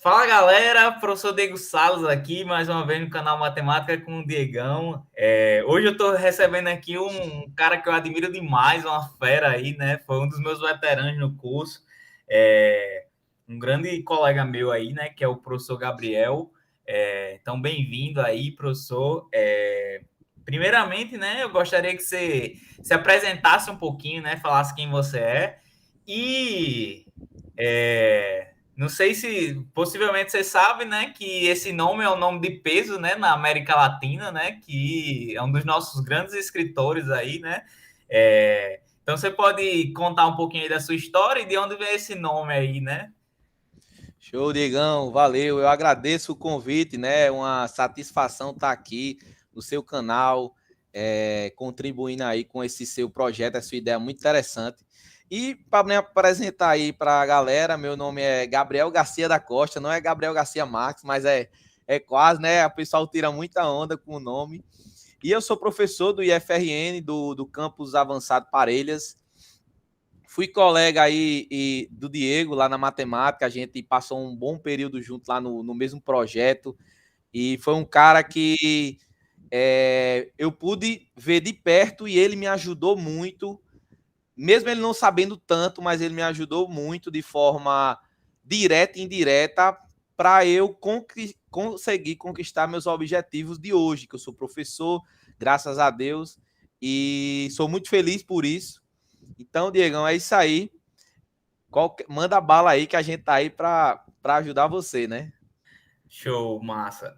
Fala galera, professor Diego Salles aqui, mais uma vez no canal Matemática com o Diegão. Hoje eu estou recebendo aqui um cara que eu admiro demais, uma fera aí, né? Foi um dos meus veteranos no curso, um grande colega meu aí, né? Que é o professor Gabriel. Então, bem-vindo aí, professor. Primeiramente, né? Eu gostaria que você se apresentasse um pouquinho, né? Falasse quem você é e. Não sei se possivelmente você sabe, né, que esse nome é um nome de peso, né, na América Latina, né, que é um dos nossos grandes escritores aí, né. Então você pode contar um pouquinho aí da sua história e de onde vem esse nome aí, né? Show, Diegão, valeu. Eu agradeço o convite, né? Uma satisfação estar aqui no seu canal, contribuindo aí com esse seu projeto, essa sua ideia muito interessante. E para me apresentar aí para a galera, meu nome é Gabriel Garcia da Costa, não é Gabriel Garcia Marques, mas é quase, né? O pessoal tira muita onda com o nome. E eu sou professor do IFRN, do Campus Avançado Parelhas. Fui colega aí do Diego lá na matemática, a gente passou um bom período junto lá no mesmo projeto, e foi um cara que eu pude ver de perto e ele me ajudou muito, mesmo ele não sabendo tanto, mas ele me ajudou muito de forma direta e indireta para eu conseguir conquistar meus objetivos de hoje, que eu sou professor, graças a Deus, e sou muito feliz por isso. Então, Diegão, é isso aí. Manda bala aí que a gente tá aí para ajudar você, né? Show, massa.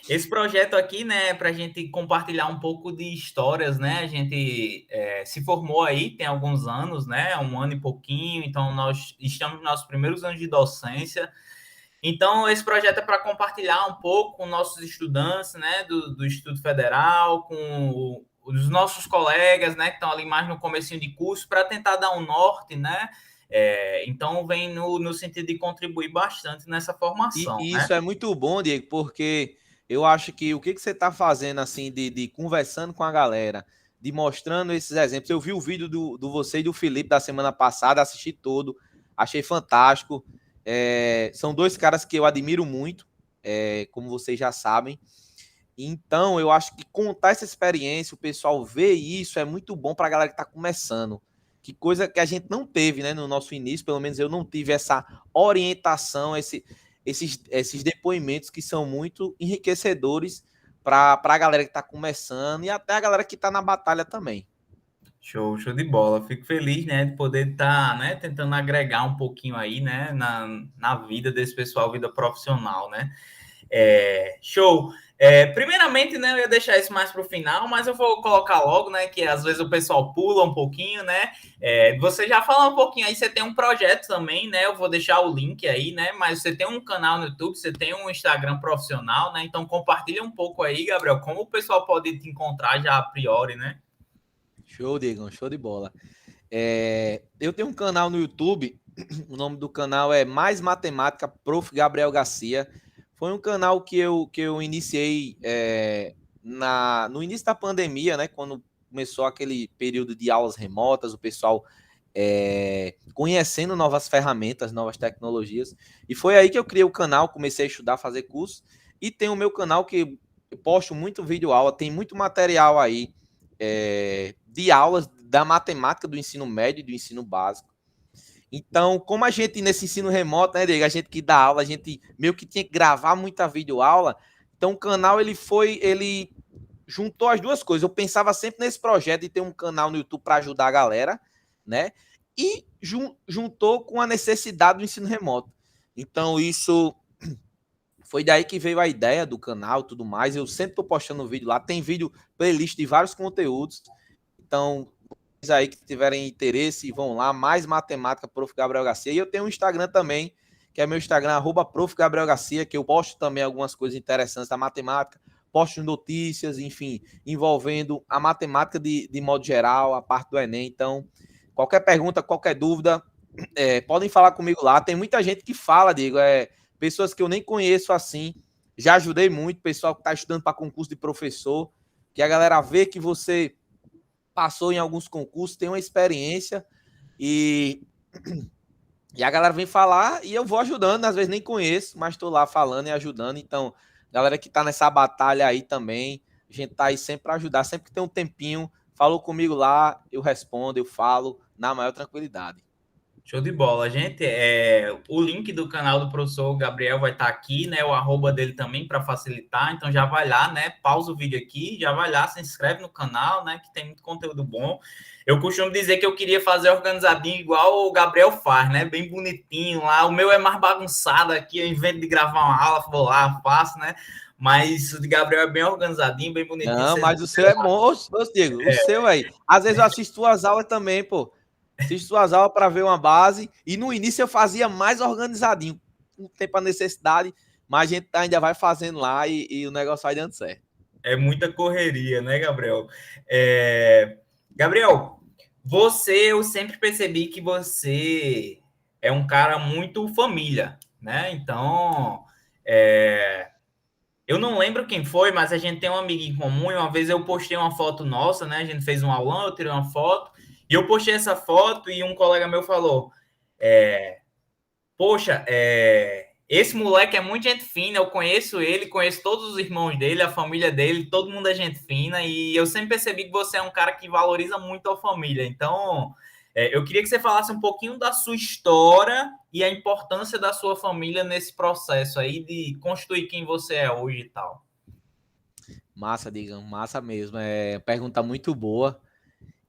Esse projeto aqui, né, para a gente compartilhar um pouco de histórias, né? A gente se formou aí tem alguns anos, né? Um ano e pouquinho, então nós estamos nos nossos primeiros anos de docência. Então, esse projeto é para compartilhar um pouco com nossos estudantes, né, do Instituto Federal, com os nossos colegas, né, que estão ali mais no comecinho de curso, para tentar dar um norte, né? Então, vem no sentido de contribuir bastante nessa formação, E né? isso é muito bom, Diego, porque eu acho que o que você está fazendo, assim, de conversando com a galera, de mostrando esses exemplos. Eu vi o vídeo do você e do Felipe da semana passada, assisti todo, achei fantástico. São dois caras que eu admiro muito, como vocês já sabem. Então, eu acho que contar essa experiência, o pessoal ver isso, é muito bom para a galera que está começando. Que coisa que a gente não teve, né, no nosso início, pelo menos eu não tive essa orientação, esses depoimentos que são muito enriquecedores para a galera que está começando e até a galera que está na batalha também. Show, show de bola. Fico feliz, né, de poder estar, né, tentando agregar um pouquinho aí, né, na vida desse pessoal, vida profissional, né? Show. Primeiramente, né, eu ia deixar isso mais para o final, mas eu vou colocar logo, né, que às vezes o pessoal pula um pouquinho, né? Você já falou um pouquinho aí, você tem um projeto também, né? Eu vou deixar o link aí, né? Mas você tem um canal no YouTube, você tem um Instagram profissional, né? Então compartilha um pouco aí, Gabriel, como o pessoal pode te encontrar já a priori, né? Show, Diego, show de bola. Eu tenho um canal no YouTube, o nome do canal é Mais Matemática, Prof. Gabriel Garcia. Foi um canal que eu iniciei no início da pandemia, né? Quando começou aquele período de aulas remotas, o pessoal conhecendo novas ferramentas, novas tecnologias. E foi aí que eu criei o canal, comecei a estudar, fazer curso. E tem o meu canal que eu posto muito vídeo aula, tem muito material aí de aulas da matemática do ensino médio e do ensino básico. Então, como a gente nesse ensino remoto, né, Diego, a gente que dá aula, a gente meio que tinha que gravar muita videoaula. Então, o canal ele juntou as duas coisas. Eu pensava sempre nesse projeto de ter um canal no YouTube para ajudar a galera, né? E juntou com a necessidade do ensino remoto. Então, isso foi daí que veio a ideia do canal e tudo mais. Eu sempre estou postando vídeo lá. Tem vídeo, playlist de vários conteúdos. Então, vocês aí que tiverem interesse, vão lá. Mais Matemática, Prof. Gabriel Garcia. E eu tenho um Instagram também, que é meu Instagram, @Prof. Gabriel Garcia, que eu posto também algumas coisas interessantes da matemática. Posto notícias, enfim, envolvendo a matemática de modo geral, a parte do Enem. Então, qualquer pergunta, qualquer dúvida, podem falar comigo lá. Tem muita gente que fala, Diego, pessoas que eu nem conheço assim. Já ajudei muito, pessoal que está estudando para concurso de professor, que a galera vê que você passou em alguns concursos, tem uma experiência e E a galera vem falar e eu vou ajudando, às vezes nem conheço, mas estou lá falando e ajudando. Então, galera que está nessa batalha aí também, a gente tá aí sempre para ajudar, sempre que tem um tempinho, falou comigo lá, eu respondo, eu falo na maior tranquilidade. Show de bola, gente. O link do canal do professor Gabriel vai estar aqui, né? O arroba dele também para facilitar. Então já vai lá, né? Pausa o vídeo aqui, já vai lá, se inscreve no canal, né? Que tem muito conteúdo bom. Eu costumo dizer que eu queria fazer organizadinho igual o Gabriel faz, né? Bem bonitinho lá. O meu é mais bagunçado aqui, eu invento de gravar uma aula, vou lá, faço, né? Mas o de Gabriel é bem organizadinho, bem bonitinho. Não, Vocês mas o seu é bom. Ô, Diego, o seu aí. Às vezes eu assisto tuas aulas também, pô. Assisto suas aulas para ver uma base. E no início eu fazia mais organizadinho. Com tempo a necessidade, mas a gente ainda vai fazendo lá e o negócio vai dando certo. é muita correria, né, Gabriel? Gabriel, eu sempre percebi que você é um cara muito família, né? Então, eu não lembro quem foi, mas a gente tem um amigo em comum. E uma vez eu postei uma foto nossa, né? A gente fez um aulão, eu tirei uma foto. E eu postei essa foto e um colega meu falou: Poxa, esse moleque é muito gente fina, eu conheço ele, conheço todos os irmãos dele, a família dele, todo mundo é gente fina, e eu sempre percebi que você é um cara que valoriza muito a família. Então, eu queria que você falasse um pouquinho da sua história e a importância da sua família nesse processo aí de construir quem você é hoje e tal. Massa, digamos, massa mesmo. É pergunta muito boa.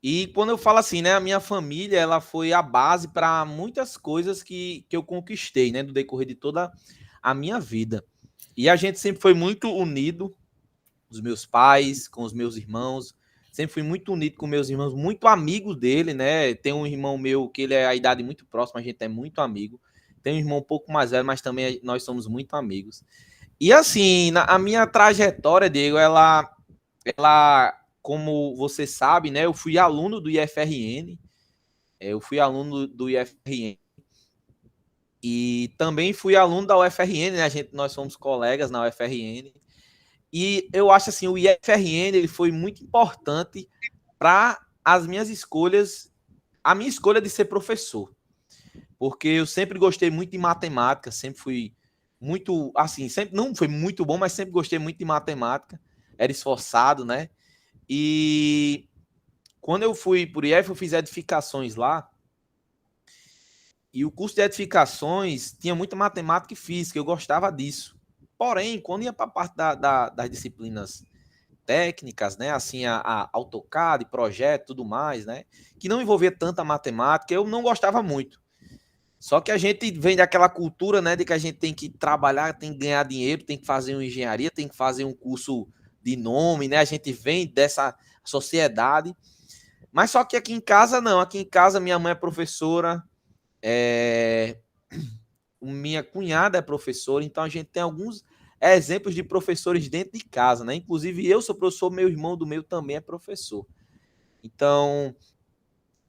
E quando eu falo assim, né, a minha família, ela foi a base para muitas coisas que eu conquistei, né, no decorrer de toda a minha vida. E a gente sempre foi muito unido, os meus pais, com os meus irmãos, sempre fui muito unido com meus irmãos, muito amigo dele, né? Tem um irmão meu que ele é a idade muito próxima, a gente é muito amigo. Tem um irmão um pouco mais velho, mas também nós somos muito amigos. E assim, a minha trajetória, Diego, ela, como você sabe, né? Eu fui aluno do IFRN, eu fui aluno do IFRN e também fui aluno da UFRN, né? Nós somos colegas na UFRN. E eu acho assim, o IFRN ele foi muito importante para as minhas escolhas, a minha escolha de ser professor. Porque eu sempre gostei muito de matemática, sempre fui muito, assim, sempre não foi muito bom, mas sempre gostei muito de matemática, era esforçado, né? E quando eu fui por IF, eu fiz edificações lá, e o curso de edificações tinha muita matemática e física, eu gostava disso. Porém, quando ia para a parte das disciplinas técnicas, né, assim, a AutoCAD, projeto, tudo mais, né, que não envolvia tanta matemática, eu não gostava muito. Só que a gente vem daquela cultura, né, de que a gente tem que trabalhar, tem que ganhar dinheiro, tem que fazer uma engenharia, tem que fazer um curso de nome, né, a gente vem dessa sociedade. Mas só que aqui em casa, não. Aqui em casa, minha mãe é professora, é... minha cunhada é professora, então a gente tem alguns exemplos de professores dentro de casa, né? Inclusive, eu sou professor, meu irmão do meio também é professor. Então,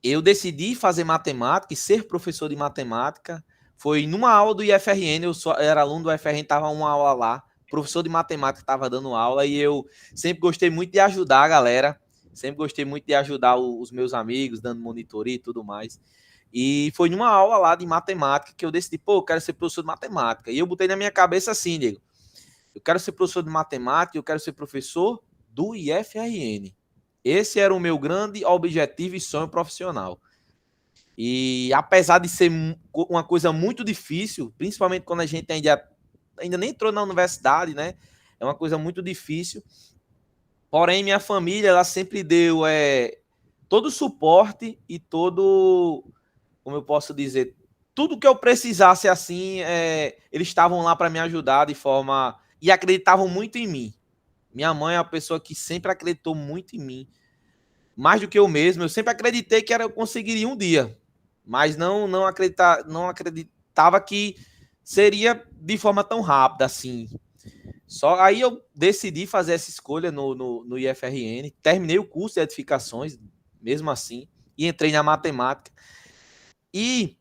eu decidi fazer matemática e ser professor de matemática. Foi numa aula do IFRN, era aluno do IFRN, estava uma aula lá, professor de matemática estava dando aula e eu sempre gostei muito de ajudar a galera, sempre gostei muito de ajudar os meus amigos, dando monitoria e tudo mais. E foi numa aula lá de matemática que eu decidi, pô, eu quero ser professor de matemática. E eu botei na minha cabeça assim, Diego, eu quero ser professor de matemática, eu quero ser professor do IFRN. Esse era o meu grande objetivo e sonho profissional. E apesar de ser uma coisa muito difícil, principalmente quando a gente ainda nem entrou na universidade, né? É uma coisa muito difícil. Porém, minha família, ela sempre deu todo o suporte e todo, como eu posso dizer, tudo que eu precisasse assim, eles estavam lá para me ajudar de forma e acreditavam muito em mim. Minha mãe é uma pessoa que sempre acreditou muito em mim, mais do que eu mesmo. Eu sempre acreditei que eu conseguiria um dia, mas não acreditava que seria de forma tão rápida assim. Só aí eu decidi fazer essa escolha no IFRN, terminei o curso de edificações, mesmo assim, e entrei na matemática. E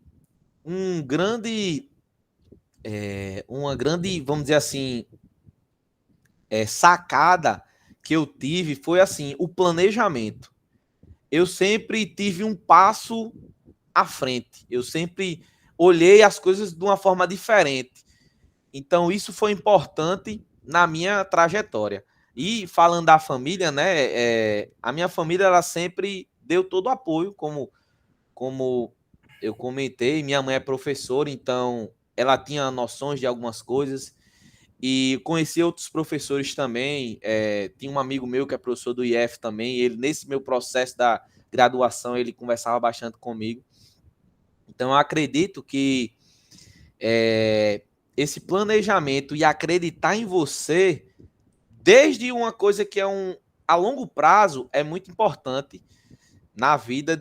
um grande, uma grande, vamos dizer assim, sacada que eu tive foi assim, o planejamento. Eu sempre tive um passo à frente. Eu sempre olhei as coisas de uma forma diferente. Então, isso foi importante na minha trajetória. E falando da família, né? A minha família, ela sempre deu todo o apoio, como eu comentei. Minha mãe é professora, então ela tinha noções de algumas coisas. E conheci outros professores também. Tinha um amigo meu que é professor do IF também. Ele, nesse meu processo da graduação, ele conversava bastante comigo. Então, eu acredito que esse planejamento e acreditar em você, desde uma coisa que é a longo prazo, é muito importante na vida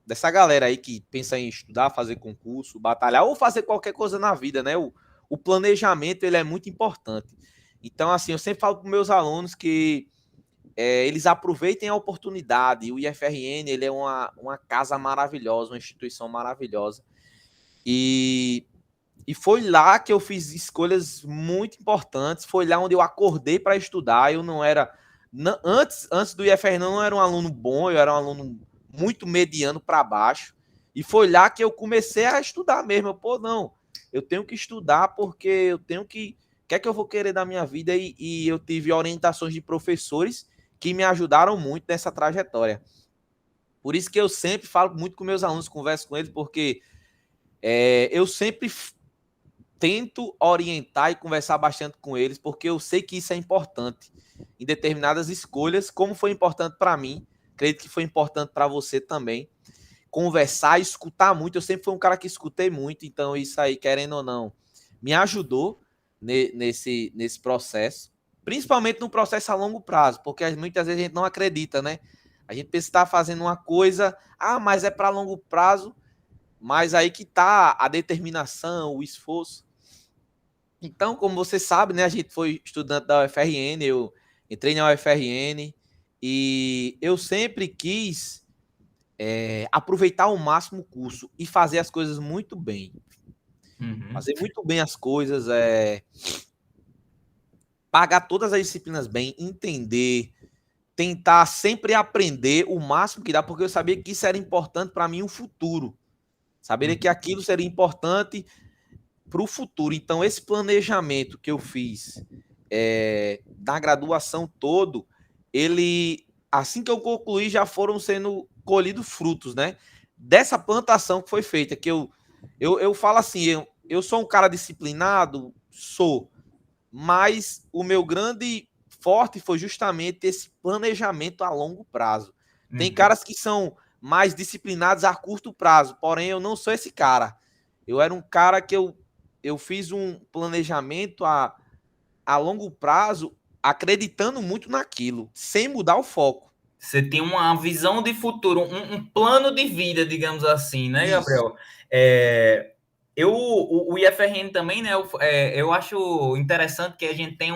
dessa galera aí que pensa em estudar, fazer concurso, batalhar ou fazer qualquer coisa na vida, né? O planejamento, ele é muito importante. Então, assim, eu sempre falo para meus alunos que eles aproveitem a oportunidade. O IFRN, ele é uma casa maravilhosa, uma instituição maravilhosa. E foi lá que eu fiz escolhas muito importantes. Foi lá onde eu acordei para estudar. Eu não era. Antes do IFRN, eu não era um aluno bom, eu era um aluno muito mediano para baixo. E foi lá que eu comecei a estudar mesmo. Pô, não, eu tenho que estudar porque eu tenho que. O que é que eu vou querer da minha vida? E eu tive orientações de professores que me ajudaram muito nessa trajetória. Por isso que eu sempre falo muito com meus alunos, converso com eles, porque eu sempre tento orientar e conversar bastante com eles, porque eu sei que isso é importante em determinadas escolhas, como foi importante para mim, acredito que foi importante para você também. Conversar, escutar muito, eu sempre fui um cara que escutei muito, então isso aí, querendo ou não, me ajudou nesse processo, principalmente no processo a longo prazo, porque muitas vezes a gente não acredita, né? A gente pensa que está fazendo uma coisa, mas é para longo prazo, mas aí que está a determinação, o esforço. Então, como você sabe, né, a gente foi estudante da UFRN, eu entrei na UFRN e eu sempre quis aproveitar ao máximo o curso e fazer as coisas muito bem. Uhum. Fazer muito bem as coisas, pagar todas as disciplinas bem, entender, tentar sempre aprender o máximo que dá, porque eu sabia que isso era importante para mim no futuro. Saberia que aquilo seria importante para o futuro. Então, esse planejamento que eu fiz da graduação todo, ele, assim que eu concluí, já foram sendo colhidos frutos, né? Dessa plantação que foi feita, que eu falo assim, eu sou um cara disciplinado, sou, mas o meu grande forte foi justamente esse planejamento a longo prazo. Tem Uhum. caras que são mais disciplinados a curto prazo, porém eu não sou esse cara. Eu era um cara que eu fiz um planejamento a longo prazo, acreditando muito naquilo, sem mudar o foco. Você tem uma visão de futuro, um plano de vida, digamos assim, né, Isso. Gabriel? O IFRN também, né? Eu acho interessante que a gente tem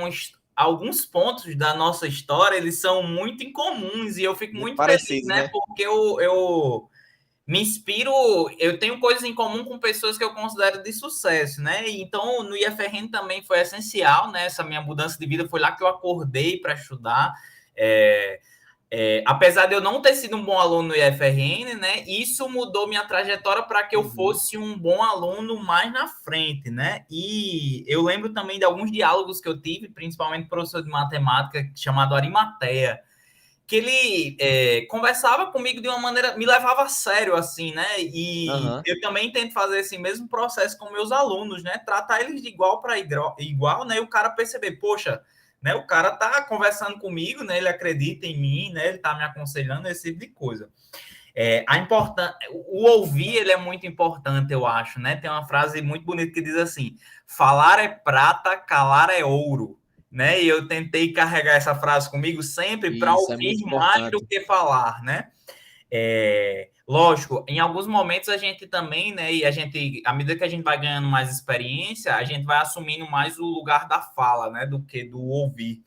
alguns pontos da nossa história, eles são muito incomuns e eu fico Muito muito feliz, parecido, né? né? Porque eu me inspiro, eu tenho coisas em comum com pessoas que eu considero de sucesso, né? Então, no IFRN também foi essencial, né? Essa minha mudança de vida foi lá que eu acordei para estudar. É, apesar de eu não ter sido um bom aluno no IFRN, né? Isso mudou minha trajetória para que eu Uhum. fosse um bom aluno mais na frente, né? E eu lembro também de alguns diálogos que eu tive, principalmente com o professor de matemática chamado Arimateia, que ele conversava comigo de uma maneira, me levava a sério, assim, né? E Uhum. eu também tento fazer esse mesmo processo com meus alunos, né? Tratar eles de igual para igual, né? E o cara perceber, poxa, né? O cara tá conversando comigo, né? Ele acredita em mim, né? Ele tá me aconselhando, esse tipo de coisa. O ouvir, ele é muito importante, eu acho, né? Tem uma frase muito bonita que diz assim: falar é prata, calar é ouro, né? E eu tentei carregar essa frase comigo sempre para Isso é ouvir muito mais do importante. que falar, né? Lógico, em alguns momentos a gente também, né? E a gente, à medida que a gente vai ganhando mais experiência, a gente vai assumindo mais o lugar da fala, né? Do que do ouvir.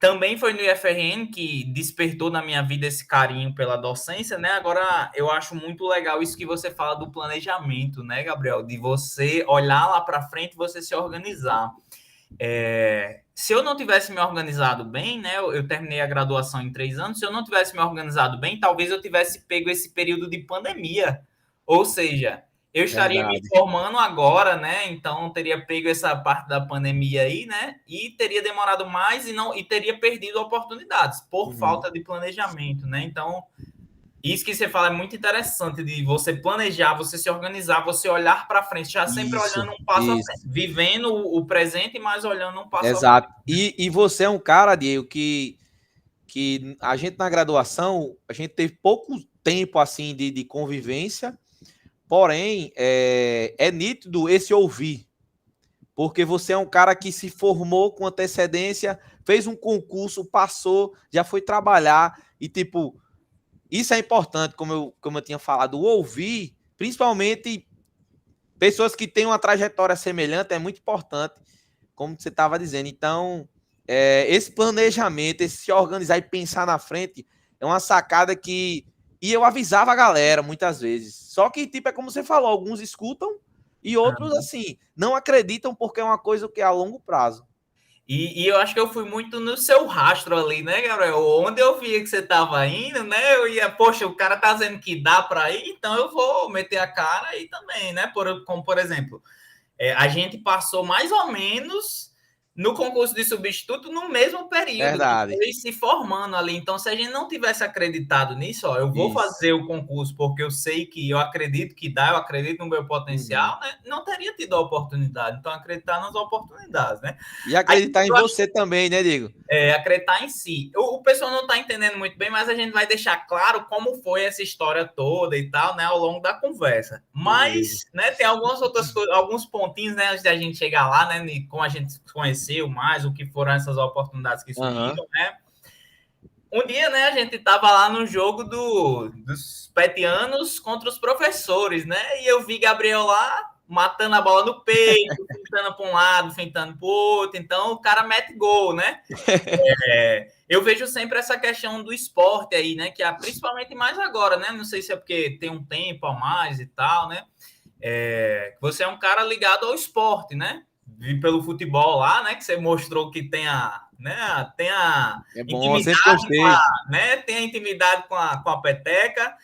Também foi no IFRN que despertou na minha vida esse carinho pela docência, né? Agora, eu acho muito legal isso que você fala do planejamento, né, Gabriel? De você olhar lá para frente e você se organizar. Se eu não tivesse me organizado bem, né? Eu terminei a graduação em 3 anos. Se eu não tivesse me organizado bem, talvez eu tivesse pego esse período de pandemia. Ou seja, eu estaria me Verdade. formando agora, né? Então teria pego essa parte da pandemia aí, né? E teria demorado mais e teria perdido oportunidades por Uhum. falta de planejamento, né? Então, isso que você fala é muito interessante de você planejar, você se organizar, você olhar para frente, já sempre Isso, olhando um passo à frente, isso. vivendo o presente, mas olhando um passo à Exato. frente. E você é um cara, Diego, que a gente na graduação, a gente teve pouco tempo assim de convivência, porém é nítido esse ouvir, porque você é um cara que se formou com antecedência, fez um concurso, passou, já foi trabalhar e tipo, isso é importante, como eu tinha falado, o ouvir, principalmente pessoas que têm uma trajetória semelhante, é muito importante, como você estava dizendo. Então, esse planejamento, esse se organizar e pensar na frente, é uma sacada que. E eu avisava a galera muitas vezes. Só que, tipo, é como você falou, alguns escutam e outros, assim, não acreditam porque é uma coisa que é a longo prazo. E eu acho que eu fui muito no seu rastro ali, né, Gabriel? Onde eu via que você estava indo, né? Eu ia, poxa, o cara tá dizendo que dá para ir, então eu vou meter a cara aí também, né? Como por exemplo, a gente passou mais ou menos no concurso de substituto no mesmo período, que Verdade. foi se formando ali. Então, se a gente não tivesse acreditado nisso, ó, eu vou Isso. fazer o concurso porque eu sei que eu acredito que dá, eu acredito no meu Uhum. potencial, né? Não teria tido a oportunidade. Então, acreditar nas oportunidades, né? E Aí, acreditar em eu acho você também, né, Diego? acreditar em si. O pessoal não está entendendo muito bem, mas a gente vai deixar claro como foi essa história toda e tal, né, ao longo da conversa. Beleza. Mas, né, tem algumas outras coisas, alguns pontinhos, né, antes da gente chegar lá, né, como a gente se conheceu mais, o que foram essas oportunidades que Aham. surgiram, né. Um dia, né, a gente estava lá no jogo dos petianos contra os professores, né, e eu vi Gabriel lá matando a bola no peito, fintando para um lado, fintando para o outro, então o cara mete gol, né? Eu vejo sempre essa questão do esporte aí, né? Que é principalmente mais agora, né? Não sei se é porque tem um tempo a mais e tal, né? Você é um cara ligado ao esporte, né? Vi pelo futebol lá, né? Que você mostrou que tem a É bom, eu sempre intimidade com gostei. né? Tem a intimidade com a peteca.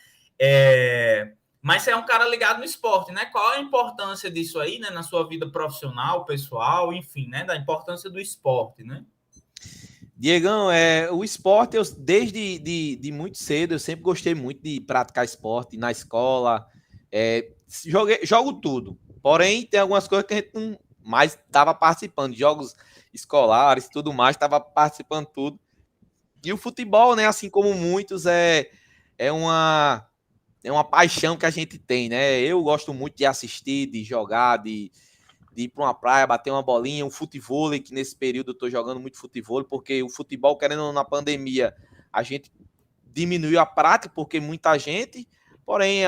Mas você é um cara ligado no esporte, né? Qual a importância disso aí, né? Na sua vida profissional, pessoal, enfim, né? Da importância do esporte, né? Diegão, o esporte, desde de muito cedo, eu sempre gostei muito de praticar esporte na escola. Jogo tudo. Porém, tem algumas coisas que a gente não mais estava participando, de jogos escolares, tudo mais, estava participando tudo. E o futebol, né, assim como muitos, é uma, é uma paixão que a gente tem, né? Eu gosto muito de assistir, de jogar, de ir para uma praia, bater uma bolinha, um futevôlei, que nesse período eu estou jogando muito futevôlei, porque o futebol, querendo ou não, na pandemia, a gente diminuiu a prática, porque muita gente, porém,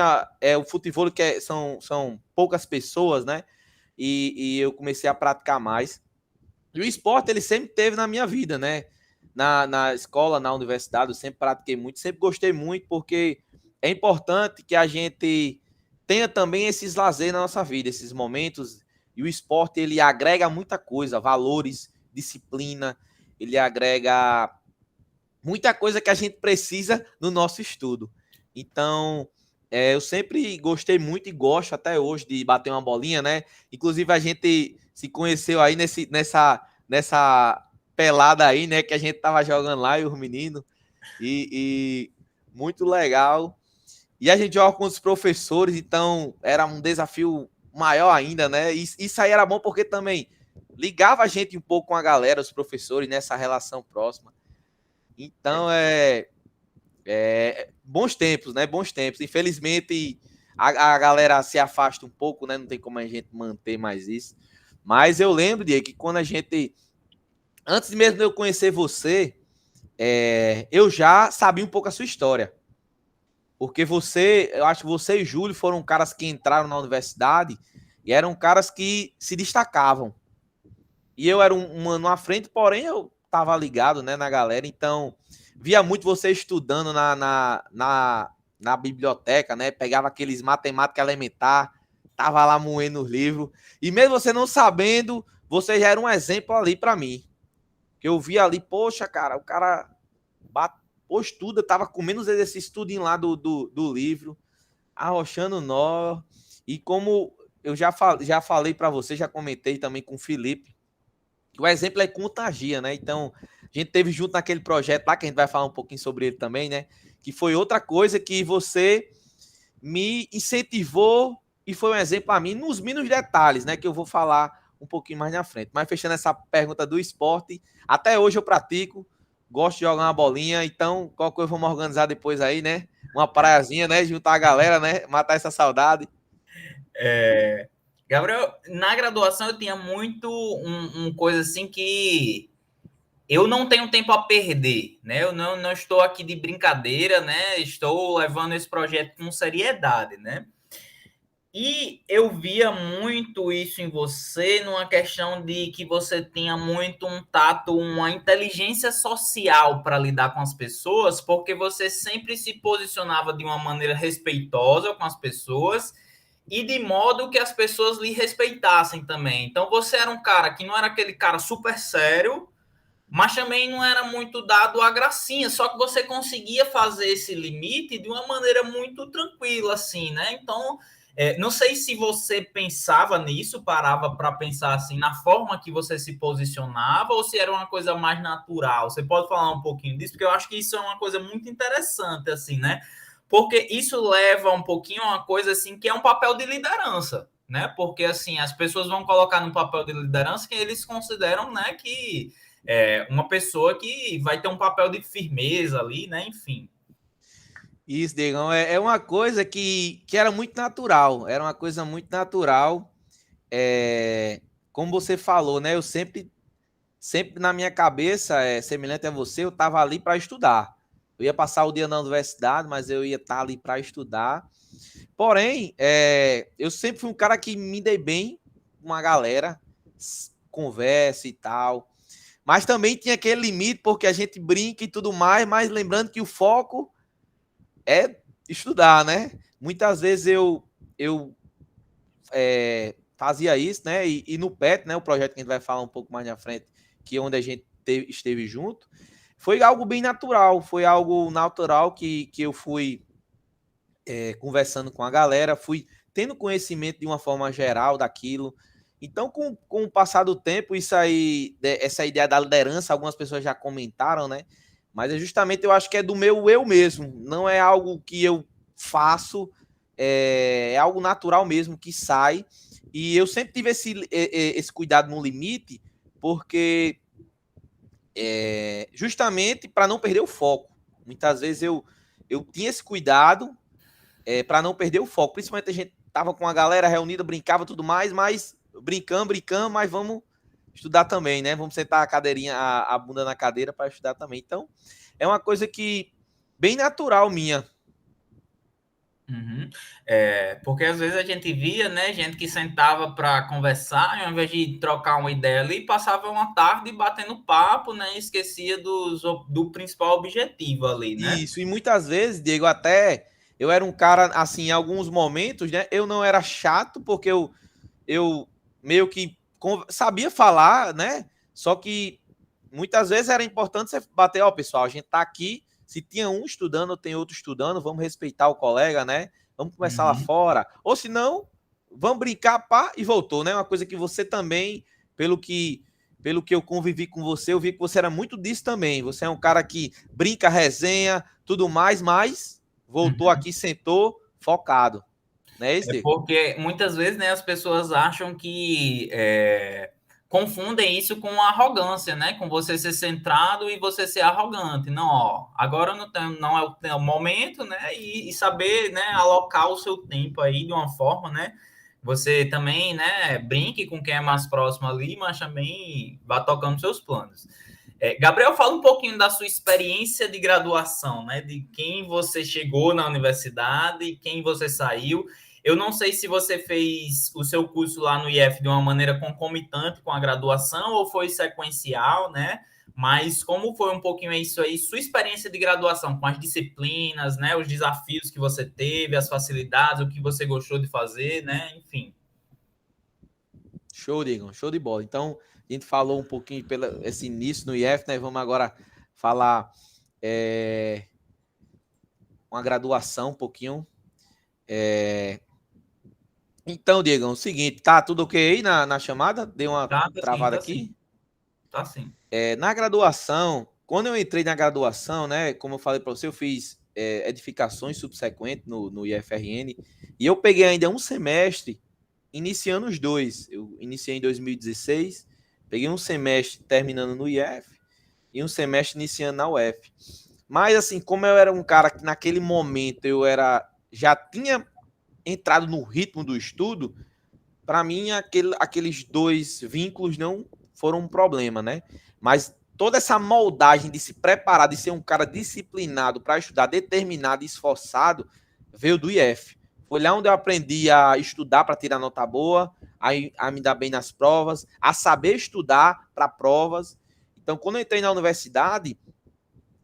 o futevôlei são poucas pessoas, né? E eu comecei a praticar mais. E o esporte, ele sempre teve na minha vida, né? Na escola, na universidade, eu sempre pratiquei muito, sempre gostei muito, porque é importante que a gente tenha também esses lazeres na nossa vida, esses momentos. E o esporte, ele agrega muita coisa, valores, disciplina, ele agrega muita coisa que a gente precisa no nosso estudo. Então, eu sempre gostei muito e gosto até hoje de bater uma bolinha, né? Inclusive, a gente se conheceu aí nessa pelada aí, né? Que a gente tava jogando lá e os meninos. E muito legal. E a gente joga com os professores, então era um desafio maior ainda, né? E isso aí era bom porque também ligava a gente um pouco com a galera, os professores, nessa relação próxima. Então, bons tempos, né? Bons tempos. Infelizmente, a galera se afasta um pouco, né? Não tem como a gente manter mais isso. Mas eu lembro, Diego, que quando a gente. Antes mesmo de eu conhecer você, eu já sabia um pouco a sua história. Porque eu acho que você e Júlio foram caras que entraram na universidade e eram caras que se destacavam. E eu era um ano à frente, porém eu tava ligado, né, na galera, então via muito você estudando na biblioteca, né, pegava aqueles matemática elementar, tava lá moendo os livros, e mesmo você não sabendo, você já era um exemplo ali para mim, que eu via ali, poxa, cara, o cara estuda, tava com menos exercício tudinho lá do livro, arrochando nó. E como eu já falei para você, já comentei também com o Felipe, que o exemplo é contagia, né? Então, a gente teve junto naquele projeto lá, que a gente vai falar um pouquinho sobre ele também, né? Que foi outra coisa que você me incentivou e foi um exemplo a mim nos mínimos detalhes, né? Que eu vou falar um pouquinho mais na frente. Mas fechando essa pergunta do esporte, até hoje eu pratico, gosto de jogar uma bolinha, então qualquer coisa vamos organizar depois aí, né? Uma praiazinha, né? Juntar a galera, né? Matar essa saudade. É, Gabriel, na graduação eu tinha muito coisa assim que eu não tenho tempo a perder, né? Eu não estou aqui de brincadeira, né? Estou levando esse projeto com seriedade, né? E eu via muito isso em você, numa questão de que você tinha muito um tato, uma inteligência social para lidar com as pessoas, porque você sempre se posicionava de uma maneira respeitosa com as pessoas e de modo que as pessoas lhe respeitassem também. Então você era um cara que não era aquele cara super sério, mas também não era muito dado a gracinha, só que você conseguia fazer esse limite de uma maneira muito tranquila, assim, né? Então, não sei se você pensava nisso, parava para pensar assim, na forma que você se posicionava, ou se era uma coisa mais natural. Você pode falar um pouquinho disso, porque eu acho que isso é uma coisa muito interessante, assim, né? Porque isso leva um pouquinho a uma coisa assim, que é um papel de liderança, né? Porque assim, as pessoas vão colocar no papel de liderança que eles consideram, né, que uma pessoa que vai ter um papel de firmeza ali, né? Enfim. Isso, Diegão, é uma coisa que era muito natural, era uma coisa muito natural. Como você falou, né? Eu sempre na minha cabeça, semelhante a você, eu estava ali para estudar. Eu ia passar o dia na universidade, mas eu ia estar ali para estudar. Porém, eu sempre fui um cara que me dei bem com a galera, conversa e tal. Mas também tinha aquele limite, porque a gente brinca e tudo mais, mas lembrando que o foco é estudar, né? Muitas vezes eu fazia isso, né? E no PET, né? O projeto que a gente vai falar um pouco mais na frente, que é onde a gente esteve junto, foi algo bem natural, foi algo natural que eu fui conversando com a galera, fui tendo conhecimento de uma forma geral daquilo. Então, com o passar do tempo, isso aí, essa ideia da liderança, algumas pessoas já comentaram, né? Mas é justamente, eu acho que é do meu eu mesmo, não é algo que eu faço, é algo natural mesmo que sai. E eu sempre tive esse cuidado no limite, porque justamente para não perder o foco. Muitas vezes eu tinha esse cuidado para não perder o foco. Principalmente a gente tava com a galera reunida, brincava tudo mais, mas brincando, mas vamos estudar também, né? Vamos sentar a cadeirinha, a bunda na cadeira para estudar também. Então, é uma coisa que bem natural minha. Uhum. Porque às vezes a gente via, né, gente que sentava para conversar, e ao invés de trocar uma ideia ali, passava uma tarde batendo papo, né, e esquecia do principal objetivo ali, né? Isso, e muitas vezes, Diego, até eu era um cara, assim, em alguns momentos, né? Eu não era chato, porque eu meio que sabia falar, né? Só que muitas vezes era importante você bater, ó, pessoal, a gente tá aqui, se tinha um estudando, tem outro estudando, vamos respeitar o colega, né? Vamos começar lá Uhum. fora. Ou se não, vamos brincar, pá, e voltou, né? Uma coisa que você também, pelo que pelo que eu convivi com você, eu vi que você era muito disso também. Você é um cara que brinca, resenha, tudo mais, mas voltou Uhum. aqui, sentou, focado. Não é isso, Diego? Porque muitas vezes, né, as pessoas acham que confundem isso com arrogância, né? Com você ser centrado e você ser arrogante. Não, ó, agora não é o momento, né? E saber, né, alocar o seu tempo aí de uma forma, né? Você também, né, brinque com quem é mais próximo ali, mas também vá tocando seus planos. Gabriel, fala um pouquinho da sua experiência de graduação, né? De quem você chegou na universidade, quem você saiu. Eu não sei se você fez o seu curso lá no IF de uma maneira concomitante com a graduação ou foi sequencial, né? Mas como foi um pouquinho isso aí, sua experiência de graduação com as disciplinas, né? Os desafios que você teve, as facilidades, o que você gostou de fazer, né? Enfim. Show, Diego, show de bola. Então, a gente falou um pouquinho pelo esse início no IF, né? Vamos agora falar uma graduação um pouquinho. É... Então, Diego, é o seguinte, tá tudo ok aí na chamada? Deu uma Tá sim, travada tá sim. aqui? Tá sim. Na graduação, quando eu entrei na graduação, né, como eu falei para você, eu fiz edificações subsequentes no IFRN, e eu peguei ainda um semestre iniciando os dois. Eu iniciei em 2016, peguei um semestre terminando no IF e um semestre iniciando na UF. Mas assim, como eu era um cara que naquele momento já tinha entrado no ritmo do estudo, para mim aqueles dois vínculos não foram um problema, né? Mas toda essa moldagem de se preparar, de ser um cara disciplinado para estudar, determinado e esforçado, veio do IF. Foi lá onde eu aprendi a estudar para tirar nota boa, a me dar bem nas provas, a saber estudar para provas. Então, quando eu entrei na universidade,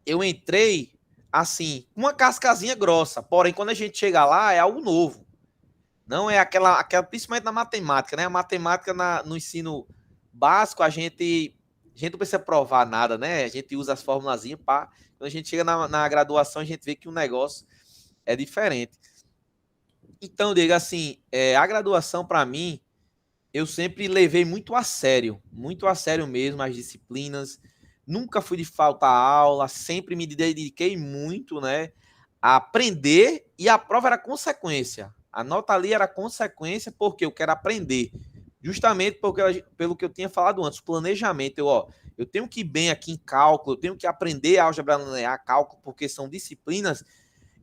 eu entrei assim, com uma cascazinha grossa. Porém, quando a gente chega lá, é algo novo. Não é principalmente na matemática, né? A matemática no ensino básico, a gente não precisa provar nada, né? A gente usa as formulazinhas para. Quando a gente chega na graduação, a gente vê que o negócio é diferente. Então, diga assim, a graduação para mim, eu sempre levei muito a sério mesmo as disciplinas. Nunca fui de faltar aula, sempre me dediquei muito, né? A aprender e a prova era consequência. A nota ali era consequência porque eu quero aprender. Justamente pelo que eu tinha falado antes, planejamento. Eu tenho que ir bem aqui em cálculo, eu tenho que aprender álgebra linear, cálculo, porque são disciplinas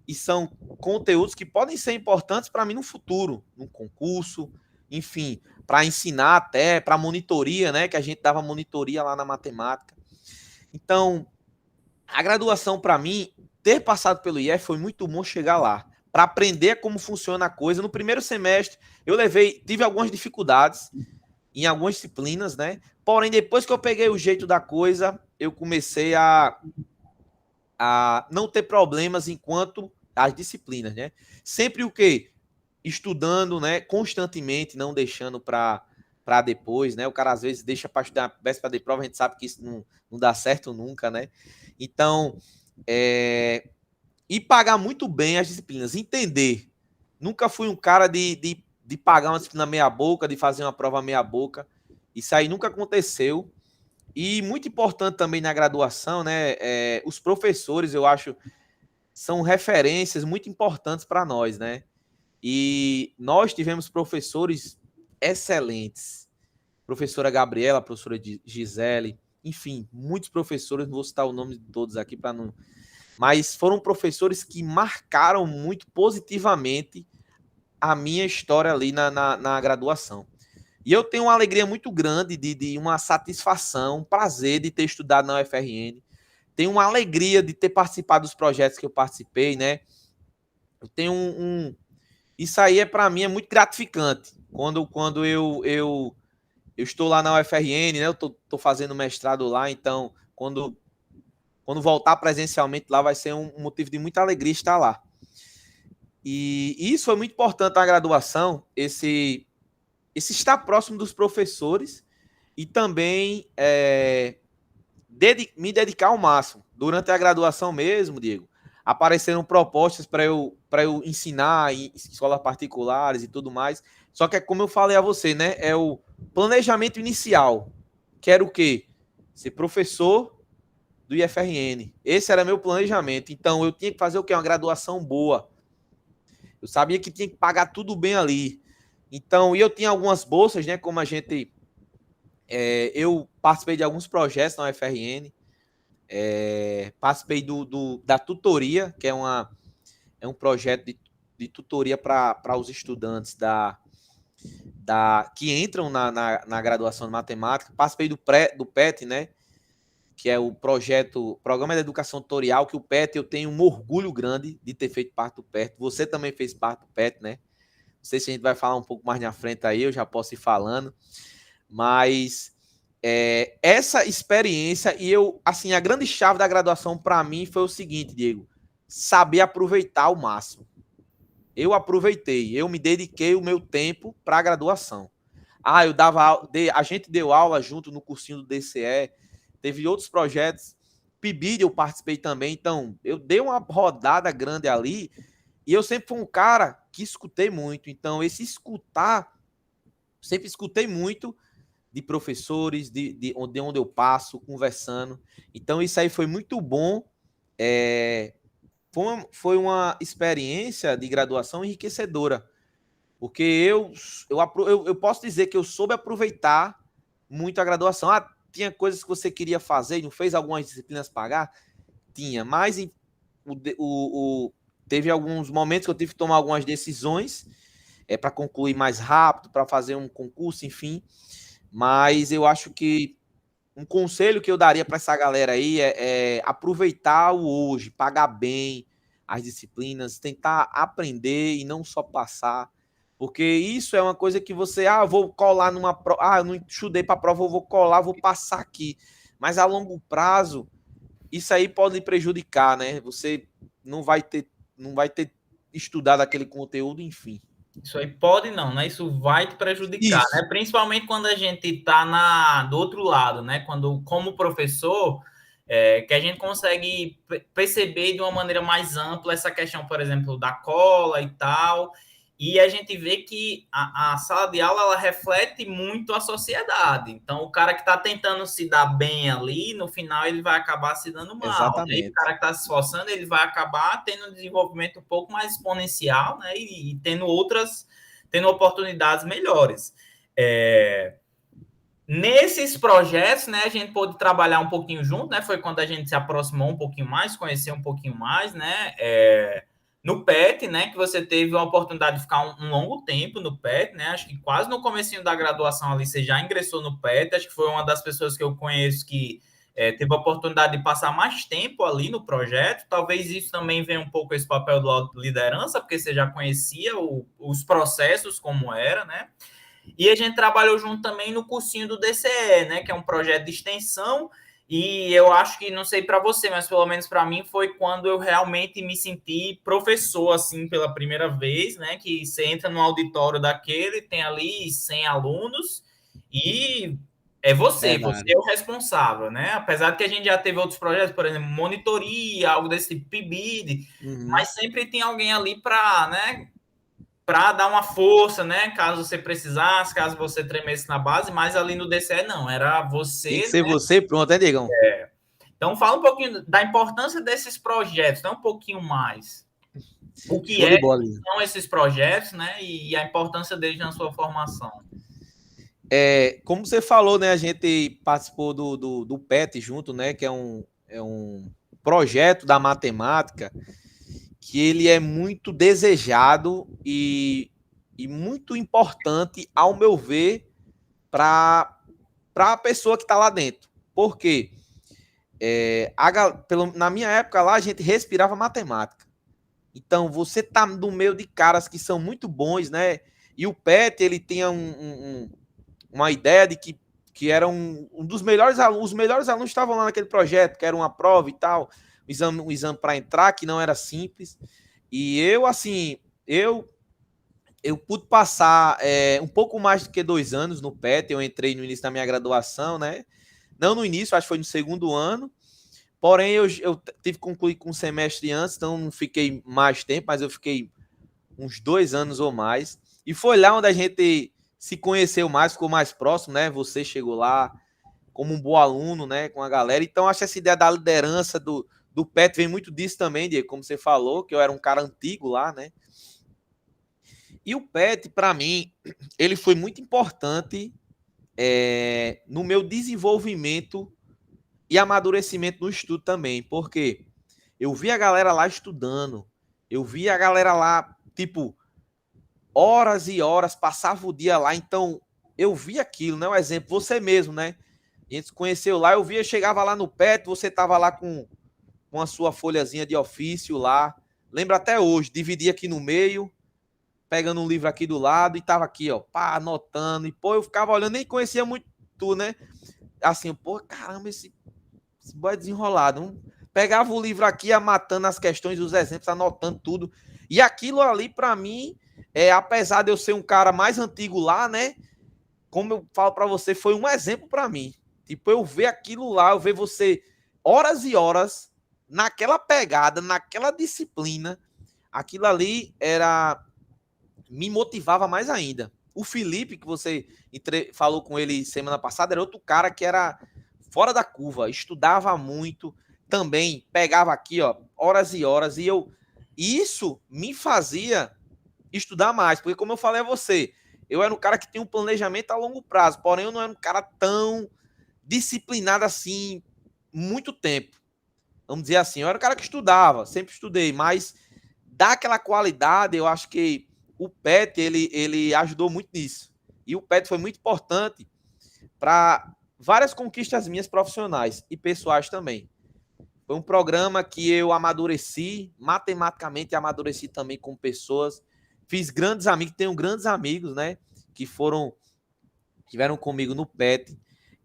e são conteúdos que podem ser importantes para mim no futuro, no concurso, enfim, para ensinar até, para monitoria, né? Que a gente dava monitoria lá na matemática. Então, a graduação, para mim, ter passado pelo IF foi muito bom chegar lá, para aprender como funciona a coisa. No primeiro semestre, tive algumas dificuldades em algumas disciplinas, né? Porém, depois que eu peguei o jeito da coisa, eu comecei a não ter problemas enquanto as disciplinas, né? Sempre o quê? Estudando, né? Constantemente, não deixando para depois, né? O cara às vezes deixa para estudar véspera de prova, a gente sabe que isso não dá certo nunca, né? Então, e pagar muito bem as disciplinas, entender. Nunca fui um cara de pagar uma disciplina meia boca, de fazer uma prova meia boca. Isso aí nunca aconteceu. E muito importante também na graduação, né? Os professores, eu acho, são referências muito importantes para nós, né? E nós tivemos professores excelentes. Professora Gabriela, professora Gisele, enfim, muitos professores, não vou citar o nome de todos aqui para não. Mas foram professores que marcaram muito positivamente a minha história ali na graduação. E eu tenho uma alegria muito grande, de uma satisfação, um prazer de ter estudado na UFRN. Tenho uma alegria de ter participado dos projetos que eu participei, né? Eu tenho isso aí para mim é muito gratificante. Quando eu estou lá na UFRN, né? Eu tô fazendo mestrado lá, então quando voltar presencialmente lá vai ser um motivo de muita alegria estar lá. E isso foi muito importante na graduação, esse estar próximo dos professores e também me dedicar ao máximo. Durante a graduação mesmo, Diego, apareceram propostas para eu ensinar em escolas particulares e tudo mais. Só que é como eu falei a você, né? É o planejamento inicial. Quero o quê? Ser professor do IFRN. Esse era meu planejamento. Então, eu tinha que fazer o quê? Uma graduação boa. Eu sabia que tinha que pagar tudo bem ali. Então, e eu tinha algumas bolsas, né? Como a gente... eu participei de alguns projetos na UFRN. Participei da tutoria, que é um projeto de tutoria para os estudantes que entram na graduação de matemática. Participei do PET, né? Que é o Programa de Educação Tutorial, que o PET eu tenho um orgulho grande de ter feito parte do PET. Você também fez parte do PET, né? Não sei se a gente vai falar um pouco mais na frente aí, eu já posso ir falando. Mas essa experiência assim, a grande chave da graduação para mim foi o seguinte, Diego, saber aproveitar ao máximo. Eu aproveitei, eu me dediquei o meu tempo para a graduação. A gente deu aula junto no cursinho do DCE, teve outros projetos, PIBID eu participei também, então eu dei uma rodada grande ali E eu sempre fui um cara que escutei muito. Então, esse escutar, sempre escutei muito de professores, de onde eu passo, conversando. Então, isso aí foi muito bom. Foi uma experiência de graduação enriquecedora, porque eu posso dizer que eu soube aproveitar muito a graduação. Ah, tinha coisas que você queria fazer e não fez algumas disciplinas pagar? Tinha, mas teve alguns momentos que eu tive que tomar algumas decisões para concluir mais rápido, para fazer um concurso, enfim. Mas eu acho que um conselho que eu daria para essa galera aí é aproveitar o hoje, pagar bem as disciplinas, tentar aprender e não só passar. Porque isso é uma coisa que você, vou colar numa prova, eu não estudei para a prova, eu vou colar, vou passar aqui. Mas a longo prazo, isso aí pode lhe prejudicar, né? Você não vai ter estudado aquele conteúdo, enfim. Isso aí pode não, né? Isso vai te prejudicar, Isso, né? Principalmente quando a gente está do outro lado, né? Quando, como professor, que a gente consegue perceber de uma maneira mais ampla essa questão, por exemplo, da cola e tal. E a gente vê que a sala de aula ela reflete muito a sociedade. Então, o cara que está tentando se dar bem ali, no final ele vai acabar se dando mal, né? E o exatamente. cara que está se esforçando, ele vai acabar tendo um desenvolvimento um pouco mais exponencial, né? E tendo oportunidades melhores. Nesses projetos, né, a gente pôde trabalhar um pouquinho junto, né? Foi quando a gente se aproximou um pouquinho mais, conheceu um pouquinho mais, né? No PET, né, que você teve a oportunidade de ficar um longo tempo no PET, né? Acho que quase no comecinho da graduação ali você já ingressou no PET. Acho que foi uma das pessoas que eu conheço que teve a oportunidade de passar mais tempo ali no projeto. Talvez isso também venha um pouco esse papel do liderança, porque você já conhecia os processos como era, né? E a gente trabalhou junto também no cursinho do DCE, né, que é um projeto de extensão. E eu acho que, não sei para você, mas pelo menos para mim foi quando eu realmente me senti professor, assim, pela primeira vez, né? Que você entra no auditório daquele, tem ali 100 alunos e você Verdade. é o responsável, né? Apesar de que a gente já teve outros projetos, por exemplo, monitoria, algo desse tipo, PIBID, Uhum. mas sempre tem alguém ali para, né, para dar uma força, né? Caso você precisasse, caso você tremesse na base, mas ali no DCE não, era Tem que você. ser você, pronto, né, Diegão? Então fala um pouquinho da importância desses projetos, né? Um pouquinho mais. O que Show de é, bola. são esses projetos, né? E a importância deles na sua formação. Como você falou, né? A gente participou do PET junto, né? Que é um projeto da matemática que ele é muito desejado e muito importante, ao meu ver, para a pessoa que está lá dentro. Por quê? Na minha época lá, a gente respirava matemática. Então, você tá no meio de caras que são muito bons, né? E o PET, ele tinha uma ideia de que era um dos melhores alunos, os melhores alunos estavam lá naquele projeto, que era uma prova e tal, um exame para entrar, que não era simples. E eu, assim, eu pude passar um pouco mais do que 2 anos no PET, eu entrei no início da minha graduação, né? Não no início, acho que foi no segundo ano, porém eu tive que concluir com um semestre antes, então não fiquei mais tempo, mas eu fiquei uns 2 anos ou mais. E foi lá onde a gente se conheceu mais, ficou mais próximo, né? Você chegou lá como um bom aluno, né? Com a galera. Então, acho que essa ideia da liderança do PET vem muito disso também, Diego, como você falou, que eu era um cara antigo lá, né? E o PET, para mim, ele foi muito importante no meu desenvolvimento e amadurecimento no estudo também, porque eu vi a galera lá estudando, eu vi a galera lá, tipo, horas e horas, passava o dia lá, então eu vi aquilo, né? Um exemplo, você mesmo, né? A gente se conheceu lá, eu via, chegava lá no PET, você tava lá com a sua folhazinha de ofício lá, lembra até hoje, dividia aqui no meio, pegando um livro aqui do lado e tava aqui, ó, pá, anotando, e pô, eu ficava olhando, nem conhecia muito tu, né? Assim, pô, caramba, esse boy é desenrolado, pegava o livro aqui, ia matando as questões, os exemplos, anotando tudo, e aquilo ali, para mim, apesar de eu ser um cara mais antigo lá, né? Como eu falo para você, foi um exemplo para mim. Tipo, eu ver aquilo lá, eu ver você horas e horas naquela pegada, naquela disciplina, aquilo ali me motivava mais ainda. O Felipe, que você falou com ele semana passada, era outro cara que era fora da curva, estudava muito, também pegava aqui, ó, horas e horas, e isso me fazia estudar mais, porque como eu falei a você, eu era um cara que tinha um planejamento a longo prazo, porém eu não era um cara tão disciplinado assim, muito tempo. Vamos dizer assim, eu era um cara que estudava, sempre estudei, mas dar aquela qualidade, eu acho que o PET, ele ajudou muito nisso. E o PET foi muito importante para várias conquistas minhas profissionais e pessoais também. Foi um programa que eu amadureci, matematicamente amadureci também com pessoas. Fiz grandes amigos, tenho grandes amigos, né? Que tiveram comigo no PET.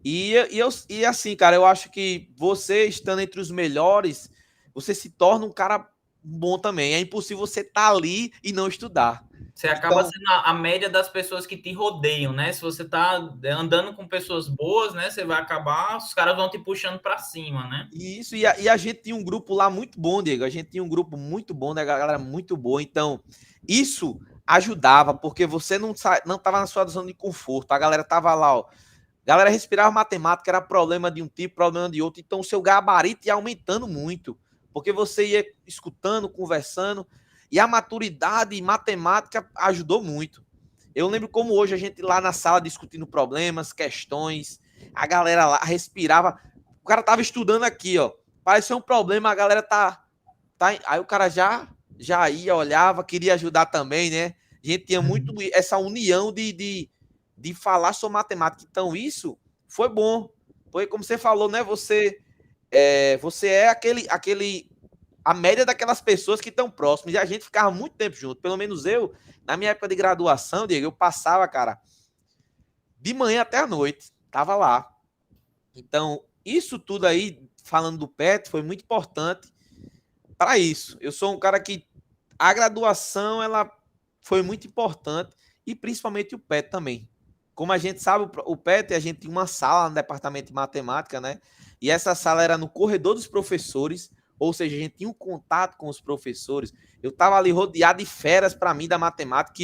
E assim, cara, eu acho que você estando entre os melhores, você se torna um cara bom também. É impossível você estar ali e não estudar. Você acaba Então, sendo a média das pessoas que te rodeiam, né? Se você tá andando com pessoas boas, né? Você vai acabar, os caras vão te puxando para cima, né? e a gente tinha um grupo lá muito bom, Diego. A gente tinha um grupo muito bom, né? Galera muito boa. Então, isso ajudava, porque você não estava na sua zona de conforto. A galera tava lá, ó. A galera respirava matemática, era problema de um tipo, problema de outro. Então, o seu gabarito ia aumentando muito, porque você ia escutando, conversando, e a maturidade em matemática ajudou muito. Eu lembro como hoje a gente lá na sala discutindo problemas, questões, a galera lá respirava. O cara tava estudando aqui, ó. Parecia um problema, a galera aí o cara já ia, olhava, queria ajudar também, né? A gente tinha muito essa união de falar sobre matemática. Então, isso foi bom. Foi como você falou, né? Você é a média daquelas pessoas que estão próximas. E a gente ficava muito tempo junto. Pelo menos eu, na minha época de graduação, Diego, eu passava, cara, de manhã até a noite. Tava lá. Então, isso tudo aí, falando do PET, foi muito importante para isso. Eu sou um cara que a graduação, ela foi muito importante. E principalmente o PET também. Como a gente sabe, o PET, a gente tinha uma sala no departamento de matemática, né? E essa sala era no corredor dos professores, ou seja, a gente tinha um contato com os professores. Eu estava ali rodeado de feras para mim da matemática,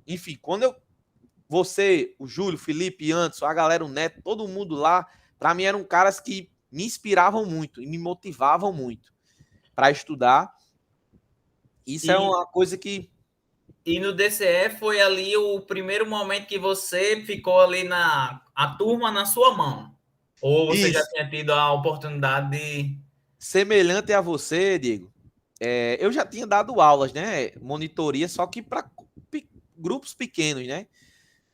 enfim, quando você, o Júlio, o Felipe, Anderson, a galera, o Neto, todo mundo lá, para mim eram caras que me inspiravam muito e me motivavam muito para estudar. Isso é E, uma coisa que e no DCE foi ali o primeiro momento que você ficou ali a turma na sua mão. Ou você já isso, tinha tido a oportunidade de. semelhante a você, Diego, eu já tinha dado aulas, né? Monitoria, só que para grupos pequenos, né?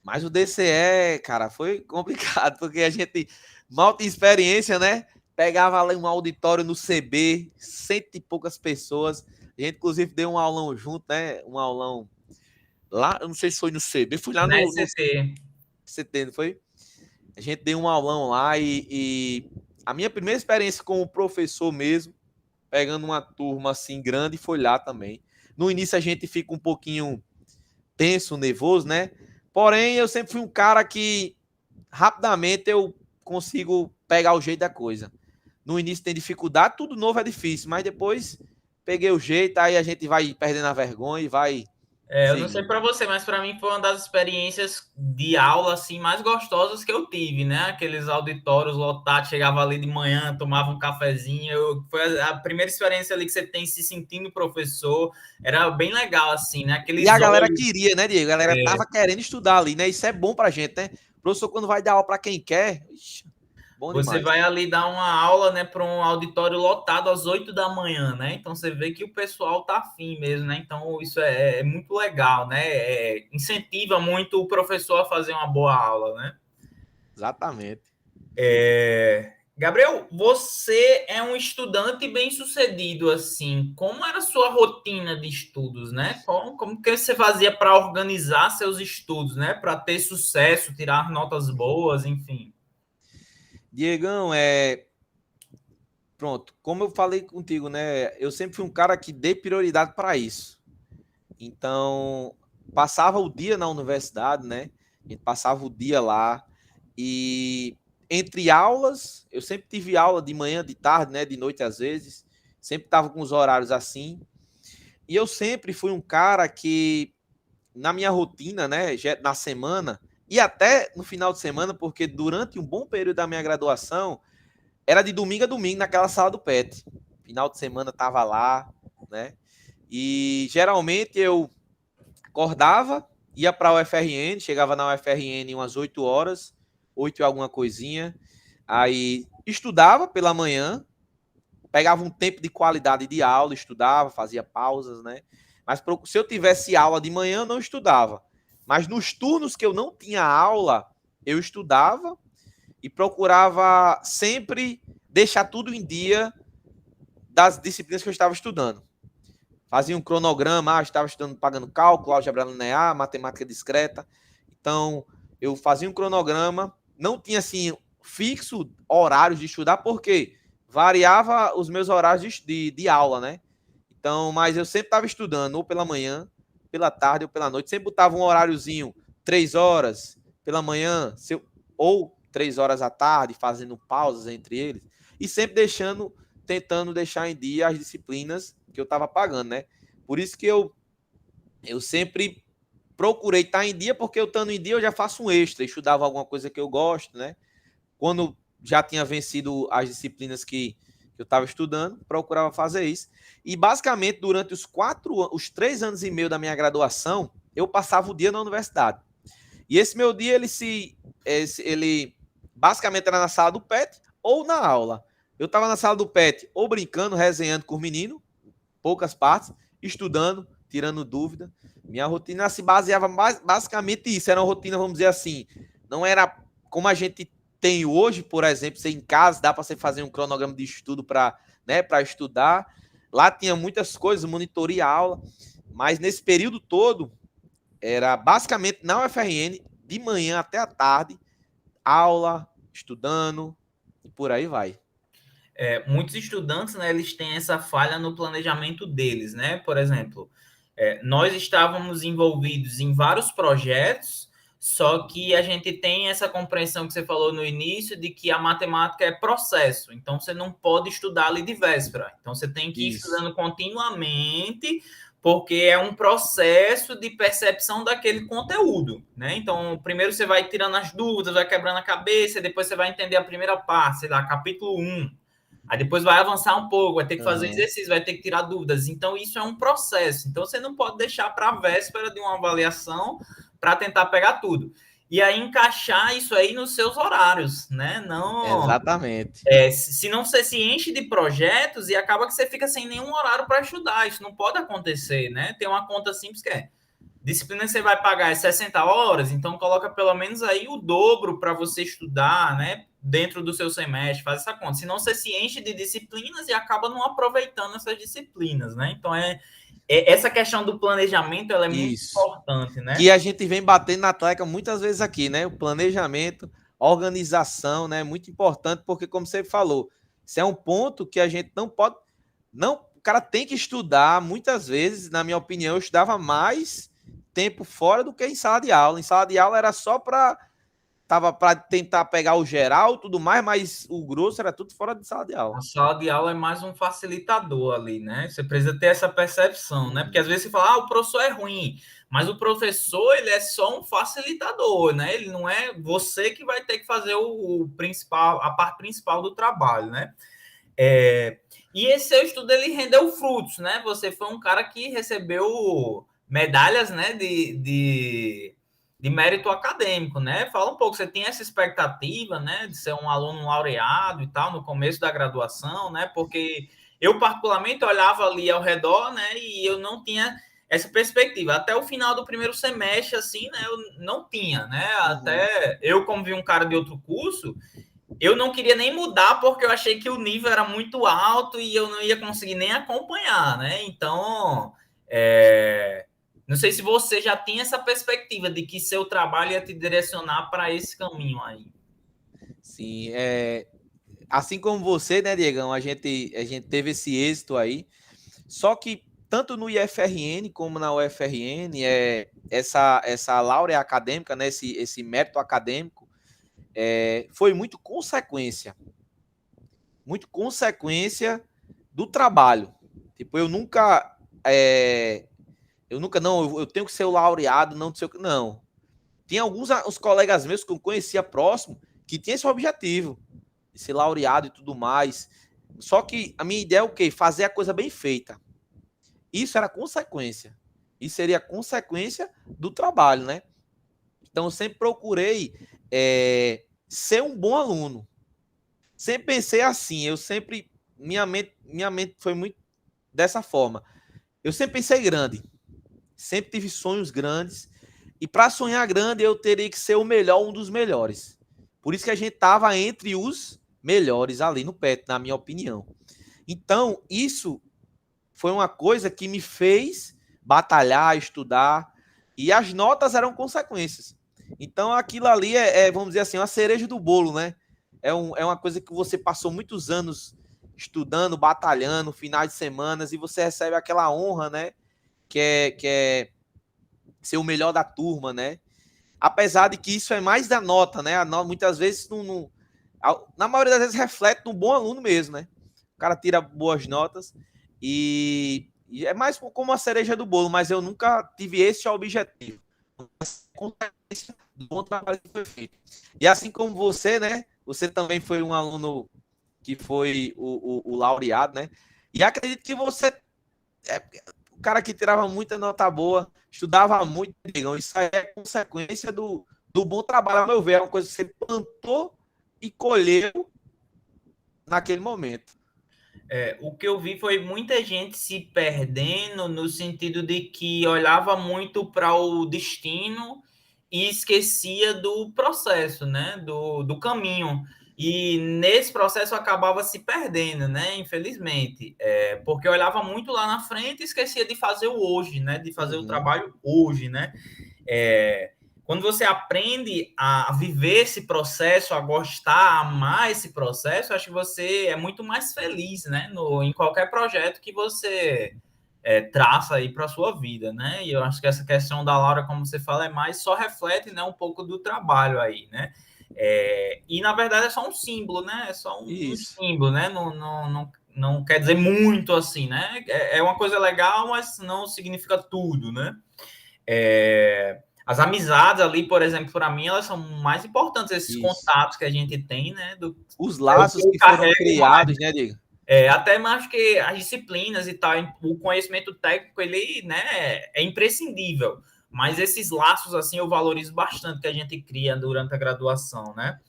Mas o DCE, cara, foi complicado, porque a gente mal tinha experiência, né? Pegava ali um auditório no CB, cento e poucas pessoas. A gente, inclusive, deu um aulão junto, né? Um aulão lá, eu não sei se foi no CB, fui lá Na no SCT. CT, não foi? A gente deu um aulão lá e a minha primeira experiência com o professor mesmo, pegando uma turma assim grande, foi lá também. No início a gente fica um pouquinho tenso, nervoso, né? Porém, eu sempre fui um cara que rapidamente eu consigo pegar o jeito da coisa. No início tem dificuldade, tudo novo é difícil, mas depois peguei o jeito, aí a gente vai perdendo a vergonha e vai Eu não sei seguindo. para você, mas para mim foi uma das experiências de aula assim mais gostosas que eu tive, né? Aqueles auditórios lotados, chegava ali de manhã, tomava um cafezinho. Foi a primeira experiência ali que você tem se sentindo professor. Era bem legal assim, né? E a Aqueles galera olhos. queria, né, Diego? A galera tava querendo estudar ali, né? Isso é bom pra gente, né? O professor, quando vai dar aula pra quem quer, ixi, bom Você demais. vai ali dar uma aula, né, para um auditório lotado às 8 da manhã, né? Então você vê que o pessoal tá afim mesmo, né? Então isso é muito legal, né? Incentiva muito o professor a fazer uma boa aula, né? Exatamente. Gabriel, você é um estudante bem-sucedido, assim. Como era a sua rotina de estudos, né? Como que você fazia para organizar seus estudos, né? Para ter sucesso, tirar notas boas, enfim. Diegão, pronto, como eu falei contigo, né? Eu sempre fui um cara que dei prioridade para isso. Então, passava o dia na universidade, né? A gente passava o dia lá e entre aulas, eu sempre tive aula de manhã, de tarde, né? De noite às vezes. sempre estava com os horários assim. E eu sempre fui um cara que, na minha rotina, né, na semana, e até no final de semana, porque durante um bom período da minha graduação, era de domingo a domingo naquela sala do PET. Final de semana tava lá, né? E geralmente eu acordava, ia para a UFRN, chegava na UFRN umas 8 horas, 8 e alguma coisinha. Aí estudava pela manhã, pegava um tempo de qualidade de aula, estudava, fazia pausas, né? Mas se eu tivesse aula de manhã, eu não estudava. Mas nos turnos que eu não tinha aula, eu estudava e procurava sempre deixar tudo em dia das disciplinas que eu estava estudando. Fazia um cronograma, estava estudando, pagando cálculo, álgebra linear, matemática discreta. Então, eu fazia um cronograma, não tinha assim fixo horários de estudar, porque variava os meus horários de aula, né? Então, mas eu sempre estava estudando, ou pela manhã, pela tarde ou pela noite. Sempre botava um horáriozinho, 3 horas pela manhã, ou 3 horas à tarde, fazendo pausas entre eles. E sempre tentando deixar em dia as disciplinas que eu estava pagando, né? Por isso que eu sempre procurei estar em dia, porque eu estando em dia eu já faço um extra, estudava alguma coisa que eu gosto, né? Quando já tinha vencido as disciplinas que eu estava estudando, procurava fazer isso. E basicamente, durante os 3 anos e meio da minha graduação, eu passava o dia na universidade. E esse meu dia, ele basicamente era na sala do PET ou na aula. Eu estava na sala do PET ou brincando, resenhando com os meninos, poucas partes, estudando, tirando dúvida. Minha rotina se baseava basicamente isso. Era uma rotina, vamos dizer assim, não era como a gente tem hoje, por exemplo, você em casa, dá para você fazer um cronograma de estudo para, né, para estudar. Lá tinha muitas coisas, monitoria aula, mas nesse período todo, era basicamente na UFRN, de manhã até a tarde, aula, estudando, e por aí vai. Muitos estudantes, né, eles têm essa falha no planejamento deles, né? Por exemplo, nós estávamos envolvidos em vários projetos, só que a gente tem essa compreensão que você falou no início de que a matemática é processo, então você não pode estudar ali de véspera. Então você tem que ir Isso. estudando continuamente, porque é um processo de percepção daquele conteúdo, né? Então, primeiro você vai tirando as dúvidas, vai quebrando a cabeça, depois você vai entender a primeira parte, sei lá, capítulo 1. Aí depois vai avançar um pouco, vai ter que fazer Uhum. exercício, vai ter que tirar dúvidas. Então, isso é um processo. Então, você não pode deixar para a véspera de uma avaliação para tentar pegar tudo. E aí, encaixar isso aí nos seus horários, né? Não. Exatamente. Se não você se enche de projetos e acaba que você fica sem nenhum horário para estudar. Isso não pode acontecer, né? Tem uma conta simples que é disciplina que você vai pagar é 60 horas, então coloca pelo menos aí o dobro para você estudar, né? Dentro do seu semestre, faz essa conta. Senão você se enche de disciplinas e acaba não aproveitando essas disciplinas, né? Então essa questão do planejamento ela é muito Isso. importante, né? Que a gente vem batendo na tecla muitas vezes aqui, né? O planejamento, organização, né? É muito importante, porque, como você falou, isso é um ponto que a gente não pode. Não, o cara tem que estudar. Muitas vezes, na minha opinião, eu estudava mais tempo fora do que em sala de aula. Em sala de aula era só para tava para tentar pegar o geral, tudo mais, mas o grosso era tudo fora de sala de A aula. sala de aula é mais um facilitador ali, né? Você precisa ter essa percepção, né? Porque às vezes você fala, o professor é ruim, mas o professor, ele é só um facilitador, né? Ele não é você que vai ter que fazer o principal, a parte principal do trabalho, né? E esse seu estudo, ele rendeu frutos, né? Você foi um cara que recebeu medalhas, né, de mérito acadêmico, né? Fala um pouco, você tinha essa expectativa, né, de ser um aluno laureado e tal, no começo da graduação, né? Porque eu, particularmente, olhava ali ao redor, né, e eu não tinha essa perspectiva. Até o final do primeiro semestre, assim, né, eu não tinha, né? Uhum. Até eu, como vi um cara de outro curso, eu não queria nem mudar porque eu achei que o nível era muito alto e eu não ia conseguir nem acompanhar, né? Então, não sei se você já tinha essa perspectiva de que seu trabalho ia te direcionar para esse caminho aí. Sim, assim como você, né, Diegão, a gente teve esse êxito aí. Só que tanto no IFRN como na UFRN, essa laurea acadêmica, né, esse mérito acadêmico, foi muito consequência do trabalho. Tipo, eu tenho que ser o laureado, não sei o que, não. Tinha alguns os colegas meus que eu conhecia próximo que tinha esse objetivo, de ser laureado e tudo mais. Só que a minha ideia é o quê? Fazer a coisa bem feita. Isso era consequência. Isso seria consequência do trabalho, né? Então, eu sempre procurei ser um bom aluno. Sempre pensei assim, minha mente foi muito dessa forma. Eu sempre pensei grande, sempre tive sonhos grandes, e para sonhar grande eu teria que ser o melhor, um dos melhores. Por isso que a gente tava entre os melhores ali no PET, na minha opinião. Então, isso foi uma coisa que me fez batalhar, estudar, e as notas eram consequências. Então, aquilo ali vamos dizer assim, uma cereja do bolo, né? É uma coisa que você passou muitos anos estudando, batalhando, finais de semanas, e você recebe aquela honra, né? Que é ser o melhor da turma, né? Apesar de que isso é mais da nota, né? Muitas vezes, na maioria das vezes, reflete no bom aluno mesmo, né? O cara tira boas notas e é mais como a cereja do bolo, mas eu nunca tive esse objetivo. Do bom trabalho que foi feito. E assim como você, né? Você também foi um aluno que foi o laureado, né? E acredito que você é o cara que tirava muita nota boa, estudava muito, digão. Isso aí é consequência do bom trabalho, a meu ver. É uma coisa que você plantou e colheu naquele momento. O que eu vi foi muita gente se perdendo no sentido de que olhava muito para o destino e esquecia do processo, né? Do caminho. E nesse processo acabava se perdendo, né? Infelizmente. Porque olhava muito lá na frente e esquecia de fazer o hoje, né? De fazer o Uhum. trabalho hoje, né? É, quando você aprende a viver esse processo, a gostar, a amar esse processo, acho que você é muito mais feliz, né? Em qualquer projeto que você traça aí para a sua vida, né? E eu acho que essa questão da Laura, como você fala, é mais só reflete, né, um pouco do trabalho aí, né? E na verdade é só um símbolo, né? É só um Isso. símbolo, né? Não quer dizer muito assim, né? É uma coisa legal, mas não significa tudo, né? As amizades ali, por exemplo, para mim, elas são mais importantes, esses Isso. contatos que a gente tem, né? Os É o que laços eu que foram carrego mais. criados, né, Diego? Até mais que as disciplinas e tal, o conhecimento técnico, ele, né, é imprescindível. Mas esses laços, assim, eu valorizo bastante que a gente cria durante a graduação, né?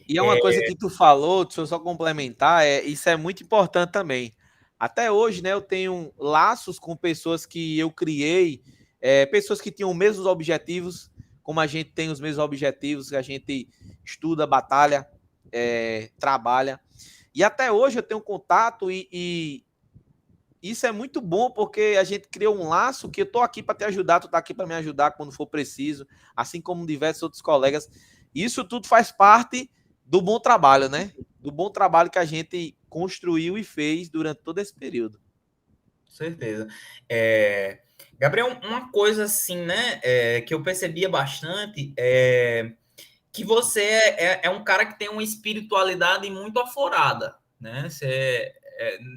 E é uma coisa que tu falou, deixa eu só complementar, isso é muito importante também. Até hoje, né, eu tenho laços com pessoas que eu criei, pessoas que tinham os mesmos objetivos, como a gente tem os mesmos objetivos, que a gente estuda, batalha, trabalha. E até hoje eu tenho contato e isso é muito bom porque a gente criou um laço que eu tô aqui para te ajudar, tu tá aqui para me ajudar quando for preciso, assim como diversos outros colegas. Isso tudo faz parte do bom trabalho, né? Do bom trabalho que a gente construiu e fez durante todo esse período. Com certeza. Gabriel, uma coisa assim, né, que eu percebia bastante que você é um cara que tem uma espiritualidade muito aflorada, né?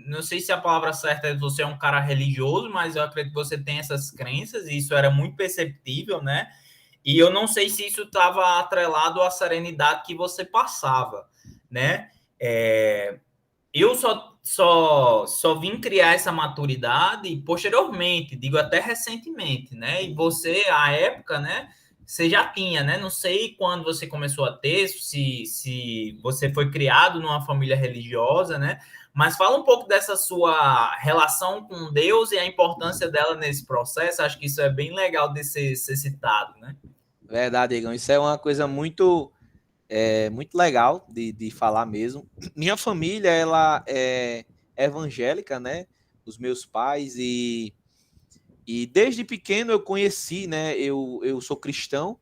Não sei se a palavra certa é você é um cara religioso, mas eu acredito que você tem essas crenças e isso era muito perceptível, né? E eu não sei se isso estava atrelado à serenidade que você passava, né? Eu só vim criar essa maturidade posteriormente, digo até recentemente, né? E você, à época, né? Você já tinha, né? Não sei quando você começou a ter, se você foi criado numa família religiosa, né? Mas fala um pouco dessa sua relação com Deus e a importância dela nesse processo. Acho que isso é bem legal de ser citado, né? Verdade, Igor. Isso é uma coisa muito legal de falar mesmo. Minha família, ela é evangélica, né? Os meus pais e desde pequeno eu conheci, né? Eu sou cristão,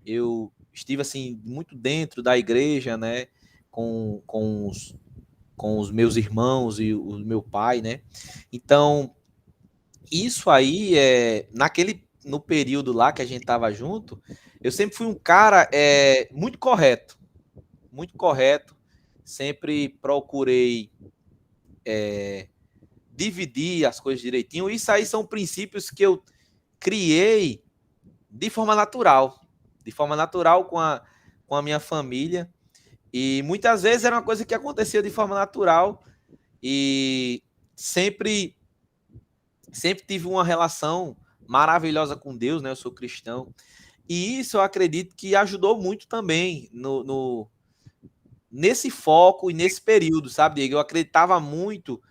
eu estive assim muito dentro da igreja, né? Com os meus irmãos e o meu pai, né? Então, isso aí, no período lá que a gente tava junto, eu sempre fui um cara muito correto, sempre procurei dividir as coisas direitinho. Isso aí são princípios que eu criei de forma natural com a minha família. E muitas vezes era uma coisa que acontecia de forma natural e sempre tive uma relação maravilhosa com Deus, né? Eu sou cristão. E isso eu acredito que ajudou muito também nesse foco e nesse período, sabe, Diego? Eu acreditava muito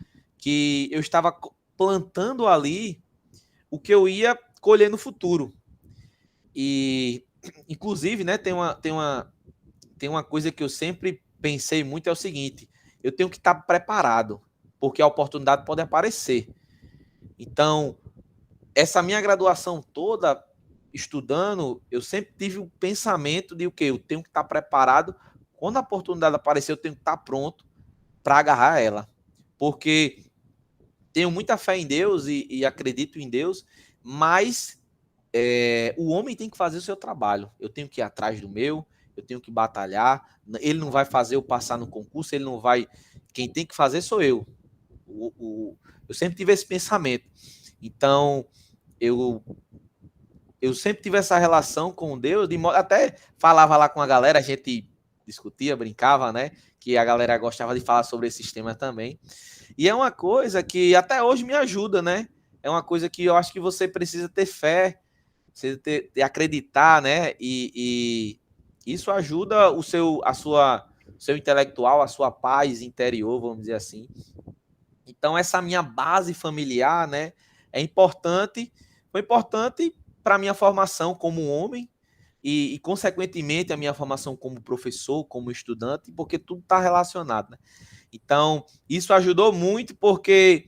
que eu estava plantando ali o que eu ia colher no futuro. E, inclusive, né, tem uma coisa que eu sempre pensei muito, é o seguinte: eu tenho que estar preparado, porque a oportunidade pode aparecer. Então, essa minha graduação toda, estudando, eu sempre tive o pensamento de o quê? Eu tenho que estar preparado. Quando a oportunidade aparecer, eu tenho que estar pronto para agarrar ela. Porque tenho muita fé em Deus e acredito em Deus, mas o homem tem que fazer o seu trabalho. Eu tenho que ir atrás do meu, eu tenho que batalhar. Ele não vai fazer eu passar no concurso, ele não vai. Quem tem que fazer sou eu. Eu sempre tive esse pensamento. Então, eu sempre tive essa relação com Deus, até falava lá com a galera, a gente discutia, brincava, né? Que a galera gostava de falar sobre esses temas também. E é uma coisa que até hoje me ajuda, né? É uma coisa que eu acho que você precisa ter fé, precisa acreditar, né? E isso ajuda o seu intelectual, a sua paz interior, vamos dizer assim. Então, essa minha base familiar, né? Foi importante para a minha formação como homem consequentemente, a minha formação como professor, como estudante, porque tudo está relacionado, né? Então, isso ajudou muito porque,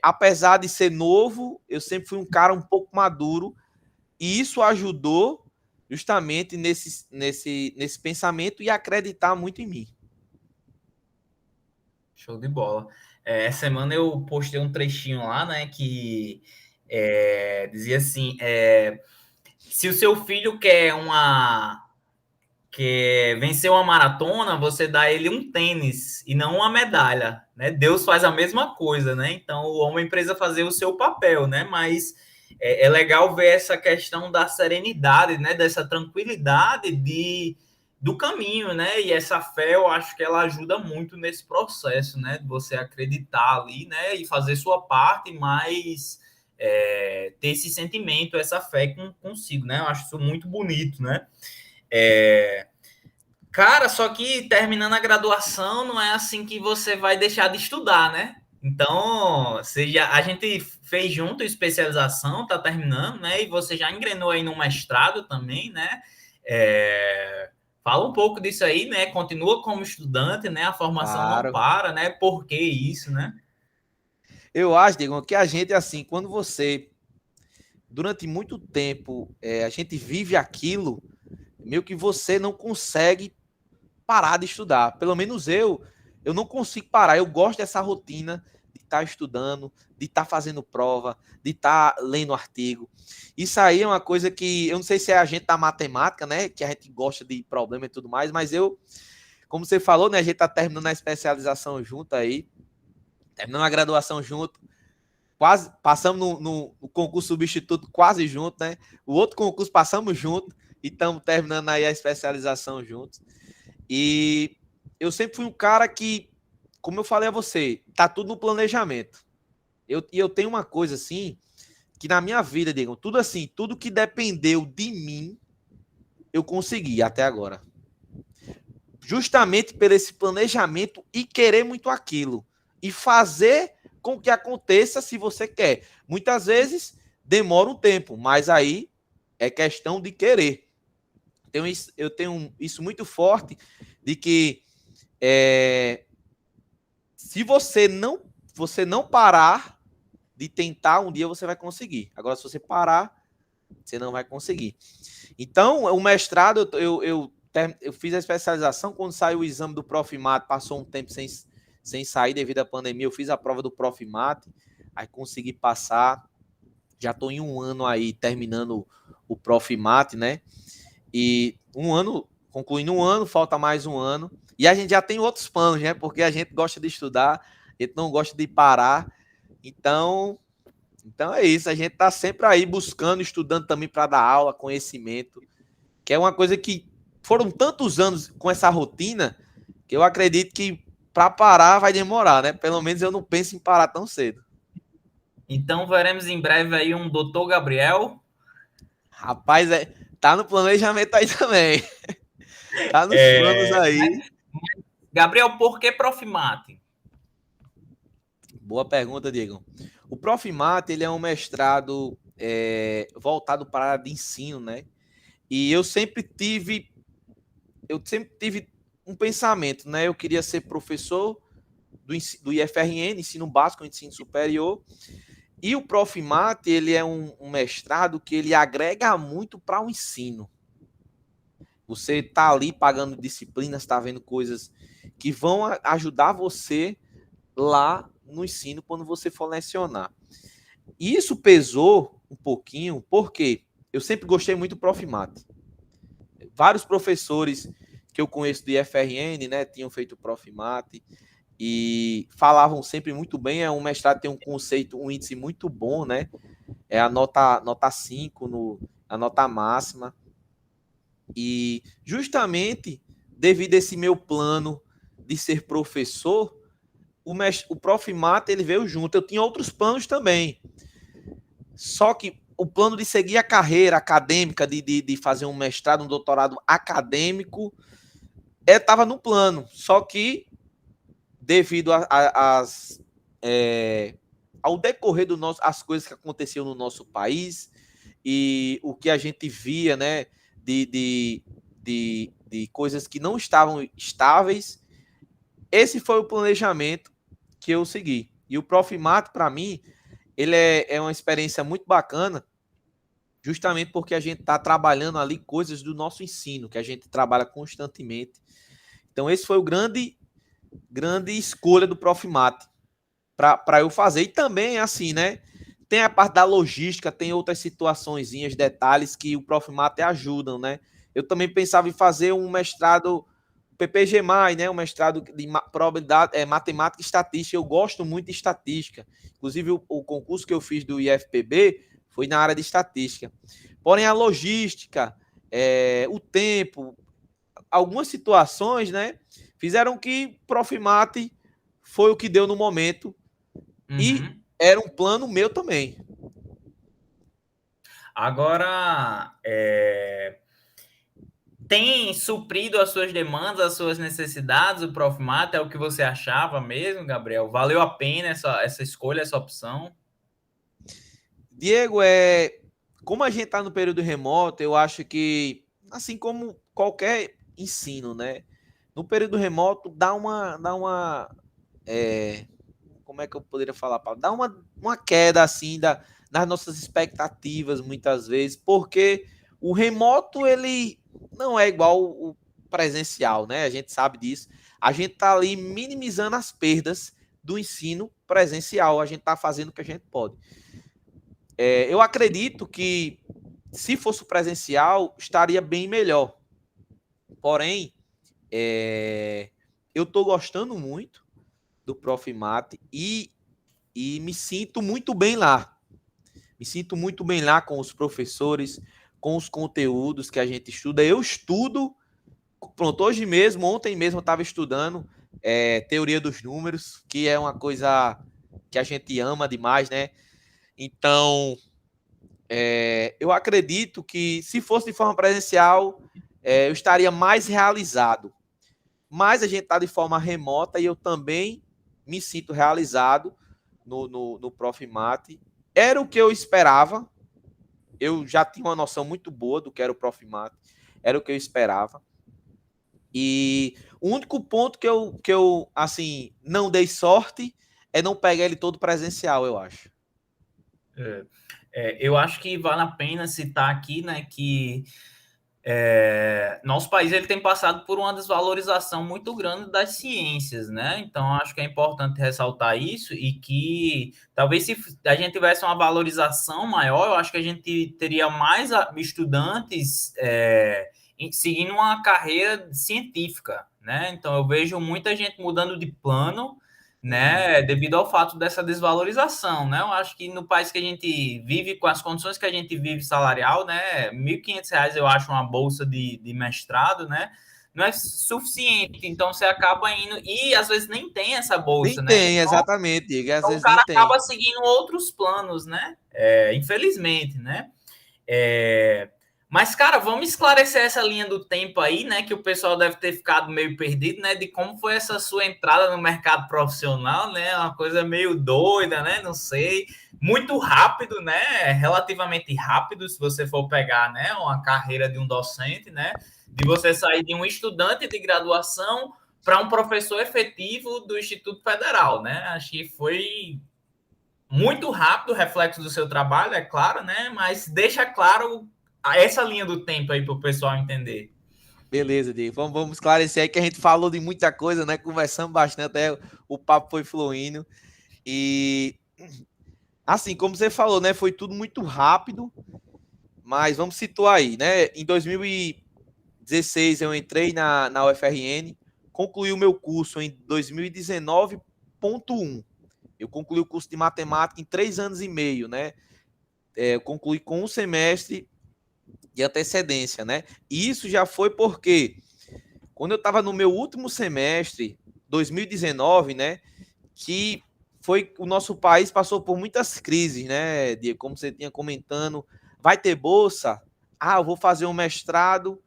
apesar de ser novo, eu sempre fui um cara um pouco maduro e isso ajudou justamente nesse pensamento e acreditar muito em mim. Show de bola. Essa semana eu postei um trechinho lá, né, que dizia assim, se o seu filho quer vencer uma maratona, você dá ele um tênis e não uma medalha, né? Deus faz a mesma coisa, né? Então o homem precisa fazer o seu papel, né? Mas é legal ver essa questão da serenidade, né? Dessa tranquilidade do caminho, né? E essa fé, eu acho que ela ajuda muito nesse processo, né? De você acreditar ali, né? E fazer sua parte, mas ter esse sentimento, essa fé consigo, né? Eu acho isso muito bonito, né? Cara, só que terminando a graduação não é assim que você vai deixar de estudar, né? Então, a gente fez junto especialização, tá terminando, né? E você já engrenou aí no mestrado também, né? Fala um pouco disso aí, né? Continua como estudante, né? A formação não Claro. para, né? Por que isso, né? Eu acho, Diego, que a gente, assim, quando você, durante muito tempo, a gente vive aquilo, meio que você não consegue parar de estudar. Pelo menos eu não consigo parar. Eu gosto dessa rotina de estar estudando, de estar fazendo prova, de estar lendo artigo. Isso aí é uma coisa que eu não sei se é a gente da matemática, né? Que a gente gosta de problema e tudo mais, mas como você falou, né? A gente tá terminando a especialização junto aí, terminando a graduação junto. Quase passamos no concurso substituto quase junto, né? O outro concurso passamos junto e estamos terminando aí a especialização juntos. E eu sempre fui um cara que, como eu falei a você, tá tudo no planejamento. Eu tenho uma coisa assim, que na minha vida, Diego, tudo assim, tudo que dependeu de mim, eu consegui até agora. Justamente por esse planejamento e querer muito aquilo. E fazer com que aconteça se você quer. Muitas vezes demora um tempo, mas aí é questão de querer. Eu tenho isso muito forte de que se você não parar de tentar, um dia você vai conseguir. Agora, se você parar, você não vai conseguir. Então, o mestrado, eu fiz a especialização, quando saiu o exame do Profimat, passou um tempo sem sair devido à pandemia, eu fiz a prova do Profimat, aí consegui passar, já estou em um ano aí terminando o Profimat, né? E concluindo um ano, falta mais um ano, e a gente já tem outros planos, né? Porque a gente gosta de estudar, a gente não gosta de parar. Então, então é isso, a gente está sempre aí buscando, estudando também para dar aula, conhecimento, que é uma coisa que foram tantos anos com essa rotina que eu acredito que para parar vai demorar, né? Pelo menos eu não penso em parar tão cedo. Então veremos em breve aí um Dr. Gabriel. Rapaz, tá no planejamento aí também. Tá nos planos É, aí. Gabriel, por que Profimate? Boa pergunta, Diego. O Profimate, ele é um mestrado voltado para a área de ensino, né? E eu sempre tive um pensamento, né? Eu queria ser professor do IFRN, ensino básico, ensino superior. E o Profimate, ele é um mestrado que ele agrega muito para o ensino. Você está ali pagando disciplinas, está vendo coisas que vão ajudar você lá no ensino quando você for lecionar. E isso pesou um pouquinho, porque eu sempre gostei muito do Profimate. Vários professores que eu conheço do IFRN, né, tinham feito Profimate e falavam sempre muito bem. É um mestrado que tem um conceito, um índice muito bom, né? É a nota 5 a nota máxima. E justamente devido a esse meu plano de ser professor, o Profimate ele veio junto. Eu tinha outros planos também. Só que o plano de seguir a carreira acadêmica, de fazer um mestrado, um doutorado acadêmico, estava no plano. Só que, devido ao decorrer do nosso, as coisas que aconteciam no nosso país e o que a gente via, né, de coisas que não estavam estáveis, esse foi o planejamento que eu segui. E o Profimato, para mim, ele é uma experiência muito bacana, justamente porque a gente está trabalhando ali coisas do nosso ensino, que a gente trabalha constantemente. Então, esse foi o grande escolha do Profimate para eu fazer. E também, assim, né? Tem a parte da logística, tem outras situaçõezinhas, detalhes que o Profimate ajudam, né? Eu também pensava em fazer um mestrado PPG+, né? Um mestrado de probabilidade, matemática e estatística. Eu gosto muito de estatística. Inclusive, o concurso que eu fiz do IFPB foi na área de estatística. Porém, a logística, o tempo, algumas situações, né? Fizeram que Profimate foi o que deu no momento e Uhum. era um plano meu também. Agora, tem suprido as suas demandas, as suas necessidades, o Profimate? É o que você achava mesmo, Gabriel? Valeu a pena essa escolha, essa opção? Diego, como a gente está no período remoto, eu acho que, assim como qualquer ensino, né? No período remoto, como é que eu poderia falar? Dá uma queda, assim, nas nossas expectativas, muitas vezes, porque o remoto, ele não é igual o presencial, né? A gente sabe disso. A gente está ali minimizando as perdas do ensino presencial. A gente está fazendo o que a gente pode. Eu acredito que se fosse presencial, estaria bem melhor. Porém, eu estou gostando muito do Profimate e me sinto muito bem lá. Me sinto muito bem lá com os professores, com os conteúdos que a gente estuda. Eu estudo, pronto, ontem mesmo eu estava estudando teoria dos números, que é uma coisa que a gente ama demais, né? Então, eu acredito que se fosse de forma presencial, eu estaria mais realizado. Mas a gente está de forma remota e eu também me sinto realizado no Profimate. Era o que eu esperava. Eu já tinha uma noção muito boa do que era o Profimate. Era o que eu esperava. E o único ponto que eu assim, não dei sorte é não pegar ele todo presencial, eu acho. Eu acho que vale a pena citar aqui, né, que nosso país ele tem passado por uma desvalorização muito grande das ciências, né? Então acho que é importante ressaltar isso e que talvez se a gente tivesse uma valorização maior, eu acho que a gente teria mais estudantes seguindo uma carreira científica, né? Então eu vejo muita gente mudando de plano né, devido ao fato dessa desvalorização, né? Eu acho que no país que a gente vive, com as condições que a gente vive salarial, né, R$ 1.500 eu acho uma bolsa de mestrado, né? Não é suficiente, então você acaba indo e às vezes nem tem essa Nem bolsa, né? tem, exatamente, Diego. Às Então o vezes nem cara tem. acaba seguindo outros planos, né? Infelizmente, né? Mas, cara, vamos esclarecer essa linha do tempo aí, né? Que o pessoal deve ter ficado meio perdido, né? De como foi essa sua entrada no mercado profissional, né? Uma coisa meio doida, né? Não sei. Muito rápido, né? Relativamente rápido, se você for pegar, né? Uma carreira de um docente, né? De você sair de um estudante de graduação para um professor efetivo do Instituto Federal, né? Acho que foi muito rápido o reflexo do seu trabalho, é claro, né? Mas deixa claro essa linha do tempo aí para o pessoal entender. Beleza, Diego. Vamos esclarecer aí que a gente falou de muita coisa, né? Conversamos bastante, até o papo foi fluindo. E assim, como você falou, né? Foi tudo muito rápido, mas vamos situar aí, né? Em 2016 eu entrei na UFRN, concluí o meu curso em 2019.1. Eu concluí o curso de matemática em 3 anos e meio, né? Eu concluí com um semestre de antecedência, né? E isso já foi porque quando eu estava no meu último semestre, 2019, né? Que foi o nosso país passou por muitas crises, né? Como você tinha comentando, vai ter bolsa? Ah, eu vou fazer um mestrado,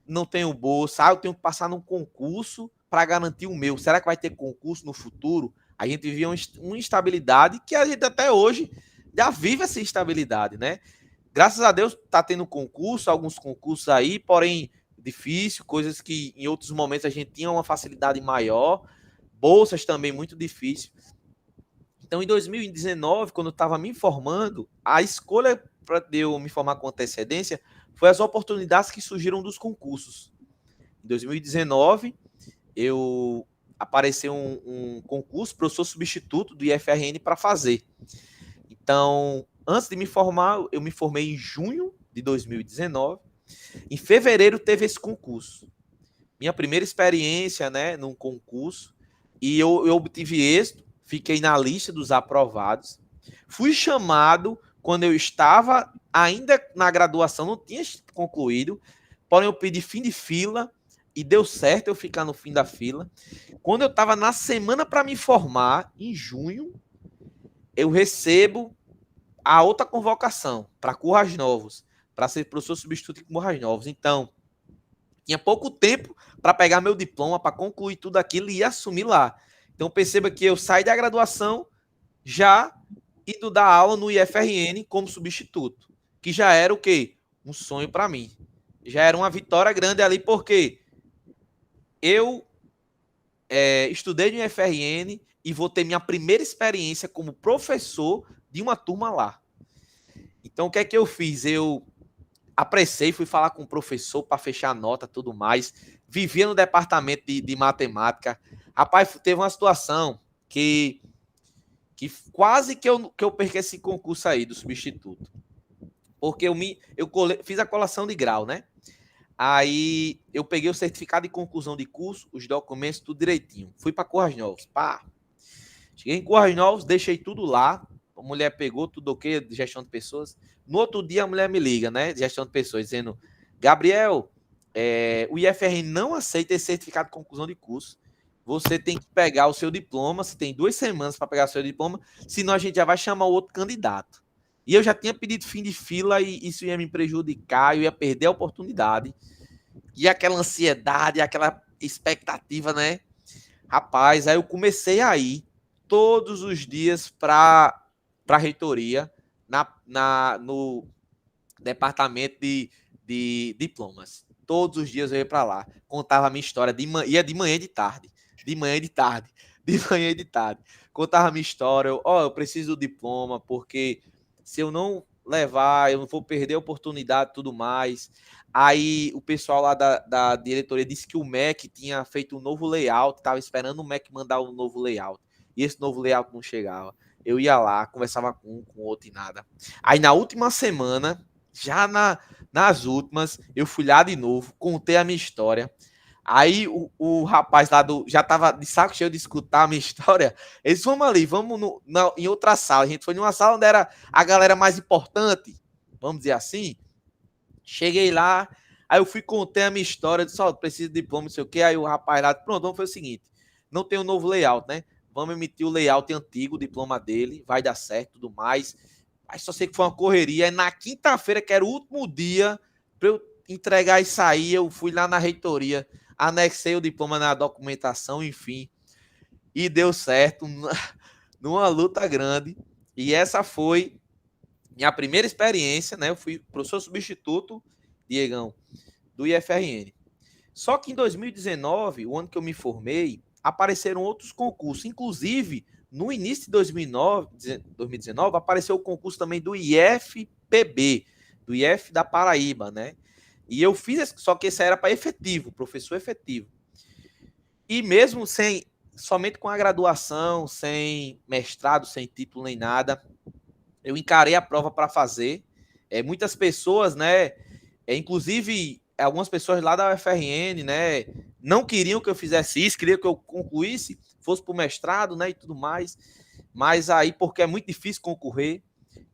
não tenho bolsa. Ah, eu tenho que passar num concurso para garantir o meu. Será que vai ter concurso no futuro? A gente vivia uma instabilidade que a gente até hoje já vive essa instabilidade, né? Graças a Deus está tendo concurso, alguns concursos aí, porém difícil, coisas que em outros momentos a gente tinha uma facilidade maior, bolsas também muito difícil. Então, em 2019, quando eu estava me formando, a escolha para eu me formar com antecedência foi as oportunidades que surgiram dos concursos. Em 2019, eu apareceu um concurso, professor substituto do IFRN para fazer. Então, antes de me formar, eu me formei em junho de 2019. Em fevereiro teve esse concurso. Minha primeira experiência, né, num concurso. E eu obtive êxito, fiquei na lista dos aprovados. Fui chamado quando eu estava ainda na graduação, não tinha concluído, porém eu pedi fim de fila e deu certo eu ficar no fim da fila. Quando eu estava na semana para me formar, em junho, eu recebo a outra convocação para Currais Novos, para ser professor substituto em Currais Novos. Então, tinha pouco tempo para pegar meu diploma, para concluir tudo aquilo e assumir lá. Então, perceba que eu saí da graduação já indo dar aula no IFRN como substituto, que já era o quê? Um sonho para mim. Já era uma vitória grande ali, porque eu estudei no IFRN e vou ter minha primeira experiência como professor de uma turma lá. Então, o que é que eu fiz? Eu apressei, fui falar com o professor para fechar a nota, tudo mais. Vivia no departamento de matemática. Rapaz, teve uma situação que quase que eu perdi esse concurso aí do substituto. Porque fiz a colação de grau, né? Aí eu peguei o certificado de conclusão de curso, os documentos, tudo direitinho. Fui para Currais Novos. Pá. Cheguei em Currais Novos, deixei tudo lá. A mulher pegou tudo ok, de gestão de pessoas. No outro dia a mulher me liga, né? De gestão de pessoas, dizendo: Gabriel, o IFR não aceita esse certificado de conclusão de curso. Você tem que pegar o seu diploma. Você tem 2 semanas para pegar o seu diploma, senão a gente já vai chamar o outro candidato. E eu já tinha pedido fim de fila e isso ia me prejudicar, eu ia perder a oportunidade. E aquela ansiedade, aquela expectativa, né? Rapaz, aí eu comecei a ir todos os dias para a reitoria, no departamento de diplomas. Todos os dias eu ia para lá, contava a minha história, ia de manhã e de tarde, de manhã e de tarde, de manhã e de tarde. Contava a minha história, eu preciso do diploma, porque se eu não levar, eu não vou perder a oportunidade e tudo mais. Aí o pessoal lá da diretoria disse que o MEC tinha feito um novo layout, estava esperando o MEC mandar um novo layout. E esse novo layout não chegava. Eu ia lá, conversava com outro e nada. Aí na última semana, já nas últimas, eu fui lá de novo, contei a minha história. Aí o rapaz lá já tava de saco cheio de escutar a minha história. Eles, vamos ali, vamos em outra sala. A gente foi numa sala onde era a galera mais importante, vamos dizer assim. Cheguei lá, aí eu fui contar a minha história, disse, preciso de diploma, não sei o quê. Aí o rapaz lá, pronto, vamos fazer o seguinte, não tem um novo layout, né? Vamos emitir o layout antigo, o diploma dele, vai dar certo, tudo mais. Mas só sei que foi uma correria. Aí na quinta-feira, que era o último dia para eu entregar e sair, eu fui lá na reitoria, anexei o diploma na documentação, enfim, e deu certo, numa luta grande. E essa foi minha primeira experiência, né? Eu fui professor substituto, Diegão, do IFRN. Só que em 2019, o ano que eu me formei, apareceram outros concursos. Inclusive, no início de 2019, apareceu o concurso também do IFPB, do IF da Paraíba, né? E eu fiz, só que esse era para efetivo, professor efetivo. E mesmo somente com a graduação, sem mestrado, sem título nem nada, eu encarei a prova para fazer. Muitas pessoas, né? Inclusive, algumas pessoas lá da UFRN, né? Não queriam que eu fizesse isso, queriam que eu concluísse, fosse para o mestrado, né? E tudo mais. Mas aí, porque é muito difícil concorrer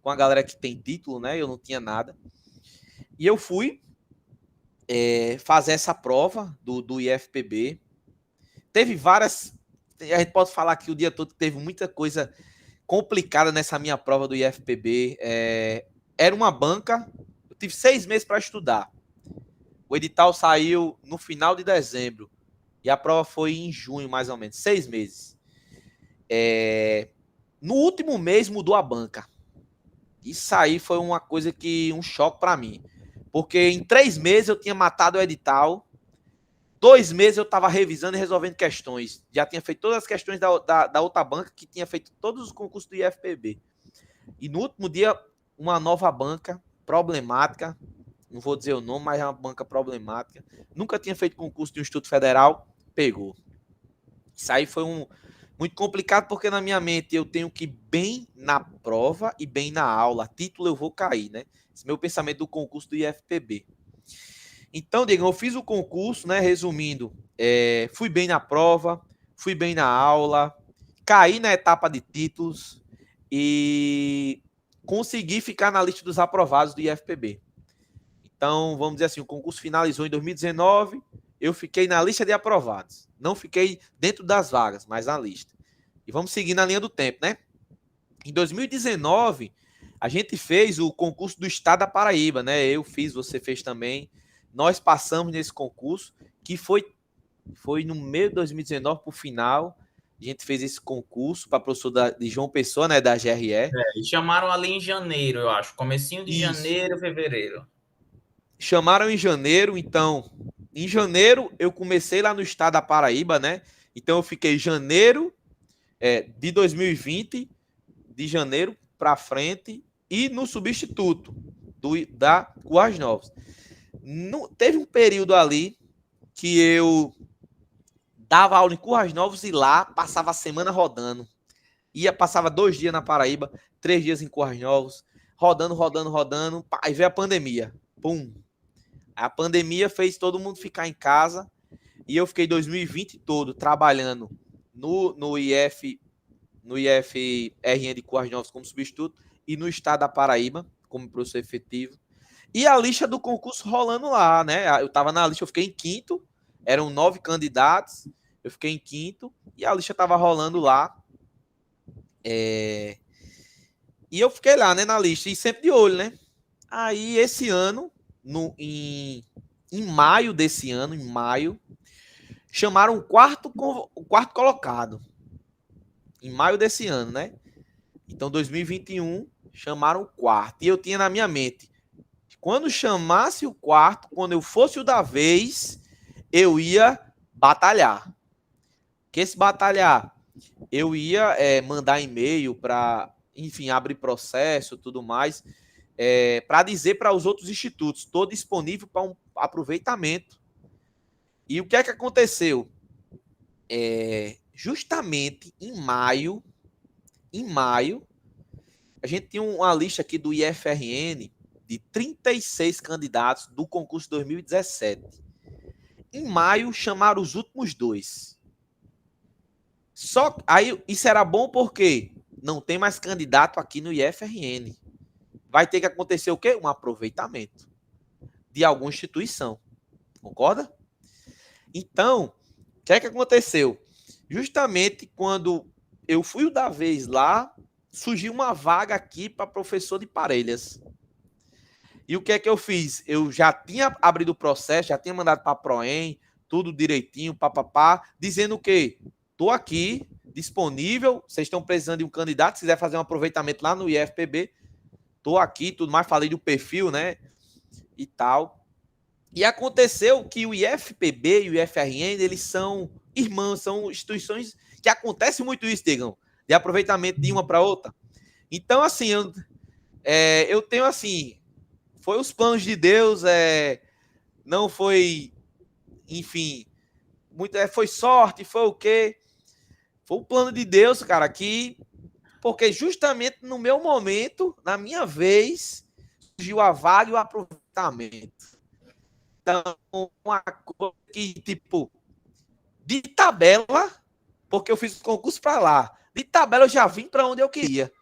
com a galera que tem título, né? Eu não tinha nada. E eu fui fazer essa prova do IFPB. Teve várias. A gente pode falar aqui o dia todo que teve muita coisa complicada nessa minha prova do IFPB. Era uma banca, eu tive 6 meses para estudar. O edital saiu no final de dezembro e a prova foi em junho, mais ou menos, 6 meses. No último mês mudou a banca. Isso aí foi uma coisa um choque para mim. Porque em 3 meses eu tinha matado o edital, 2 meses eu estava revisando e resolvendo questões. Já tinha feito todas as questões da outra banca, que tinha feito todos os concursos do IFPB. E no último dia, uma nova banca problemática, não vou dizer o nome, mas é uma banca problemática. Nunca tinha feito concurso de um Instituto Federal, pegou. Isso aí foi muito complicado, porque na minha mente eu tenho que ir bem na prova e bem na aula. Título eu vou cair, né? Esse é meu pensamento do concurso do IFPB. Então, Diego, eu fiz o concurso, né? Resumindo, fui bem na prova, fui bem na aula, caí na etapa de títulos e consegui ficar na lista dos aprovados do IFPB. Então, vamos dizer assim, o concurso finalizou em 2019, eu fiquei na lista de aprovados. Não fiquei dentro das vagas, mas na lista. E vamos seguir na linha do tempo, né? Em 2019, a gente fez o concurso do Estado da Paraíba, né? Eu fiz, você fez também. Nós passamos nesse concurso, que foi no meio de 2019, para o final. A gente fez esse concurso para professor de João Pessoa, né? Da GRE. E chamaram ali em janeiro, eu acho. Comecinho de janeiro, fevereiro. Chamaram em janeiro, então. Em janeiro, eu comecei lá no estado da Paraíba, né? Então, eu fiquei janeiro de 2020, de janeiro para frente, e no substituto da Currais Novas. Teve um período ali que eu dava aula em Currais Novos e lá passava a semana rodando. Passava 2 dias na Paraíba, 3 dias em Currais Novos, rodando. Aí veio a pandemia. Pum. A pandemia fez todo mundo ficar em casa e eu fiquei 2020 todo trabalhando no IFRN de Currais Novos como substituto e no estado da Paraíba como professor efetivo. E a lista do concurso rolando lá, né? Eu estava na lista, eu fiquei em quinto, eram 9 candidatos, eu fiquei em quinto e a lista estava rolando lá. E eu fiquei lá, né, na lista, e sempre de olho, né? Aí, esse ano, em maio desse ano, chamaram o quarto colocado. Em maio desse ano, né? Então, 2021, chamaram o quarto. E eu tinha na minha mente, quando chamasse o quarto, quando eu fosse o da vez, eu ia batalhar. Que esse batalhar, eu ia mandar e-mail para, enfim, abrir processo e tudo mais, para dizer para os outros institutos, estou disponível para um aproveitamento. E o que é que aconteceu? Justamente em maio, a gente tinha uma lista aqui do IFRN de 36 candidatos do concurso 2017. Em maio, chamaram os últimos 2. Só aí isso era bom porque não tem mais candidato aqui no IFRN. Vai ter que acontecer o quê? Um aproveitamento de alguma instituição. Concorda? Então, o que é que aconteceu? Justamente quando eu fui o da vez lá, surgiu uma vaga aqui para professor de Parelhas. E o que é que eu fiz? Eu já tinha abrido o processo, já tinha mandado para a Proem, tudo direitinho, papapá, dizendo que estou aqui, disponível, vocês estão precisando de um candidato, se quiser fazer um aproveitamento lá no IFPB, estou aqui, tudo mais, falei do perfil, né, e tal. E aconteceu que o IFPB e o IFRN, eles são irmãos, são instituições que acontece muito isso, Digam, de aproveitamento de uma para outra. Então, assim, eu tenho, assim, foi os planos de Deus, não foi, enfim, muito, foi sorte, foi o quê? Foi o plano de Deus, cara, que, porque justamente no meu momento, na minha vez, surgiu a vaga e o aproveitamento. Então, uma coisa que, tipo, de tabela, porque eu fiz o concurso para lá, de tabela eu já vim para onde eu queria.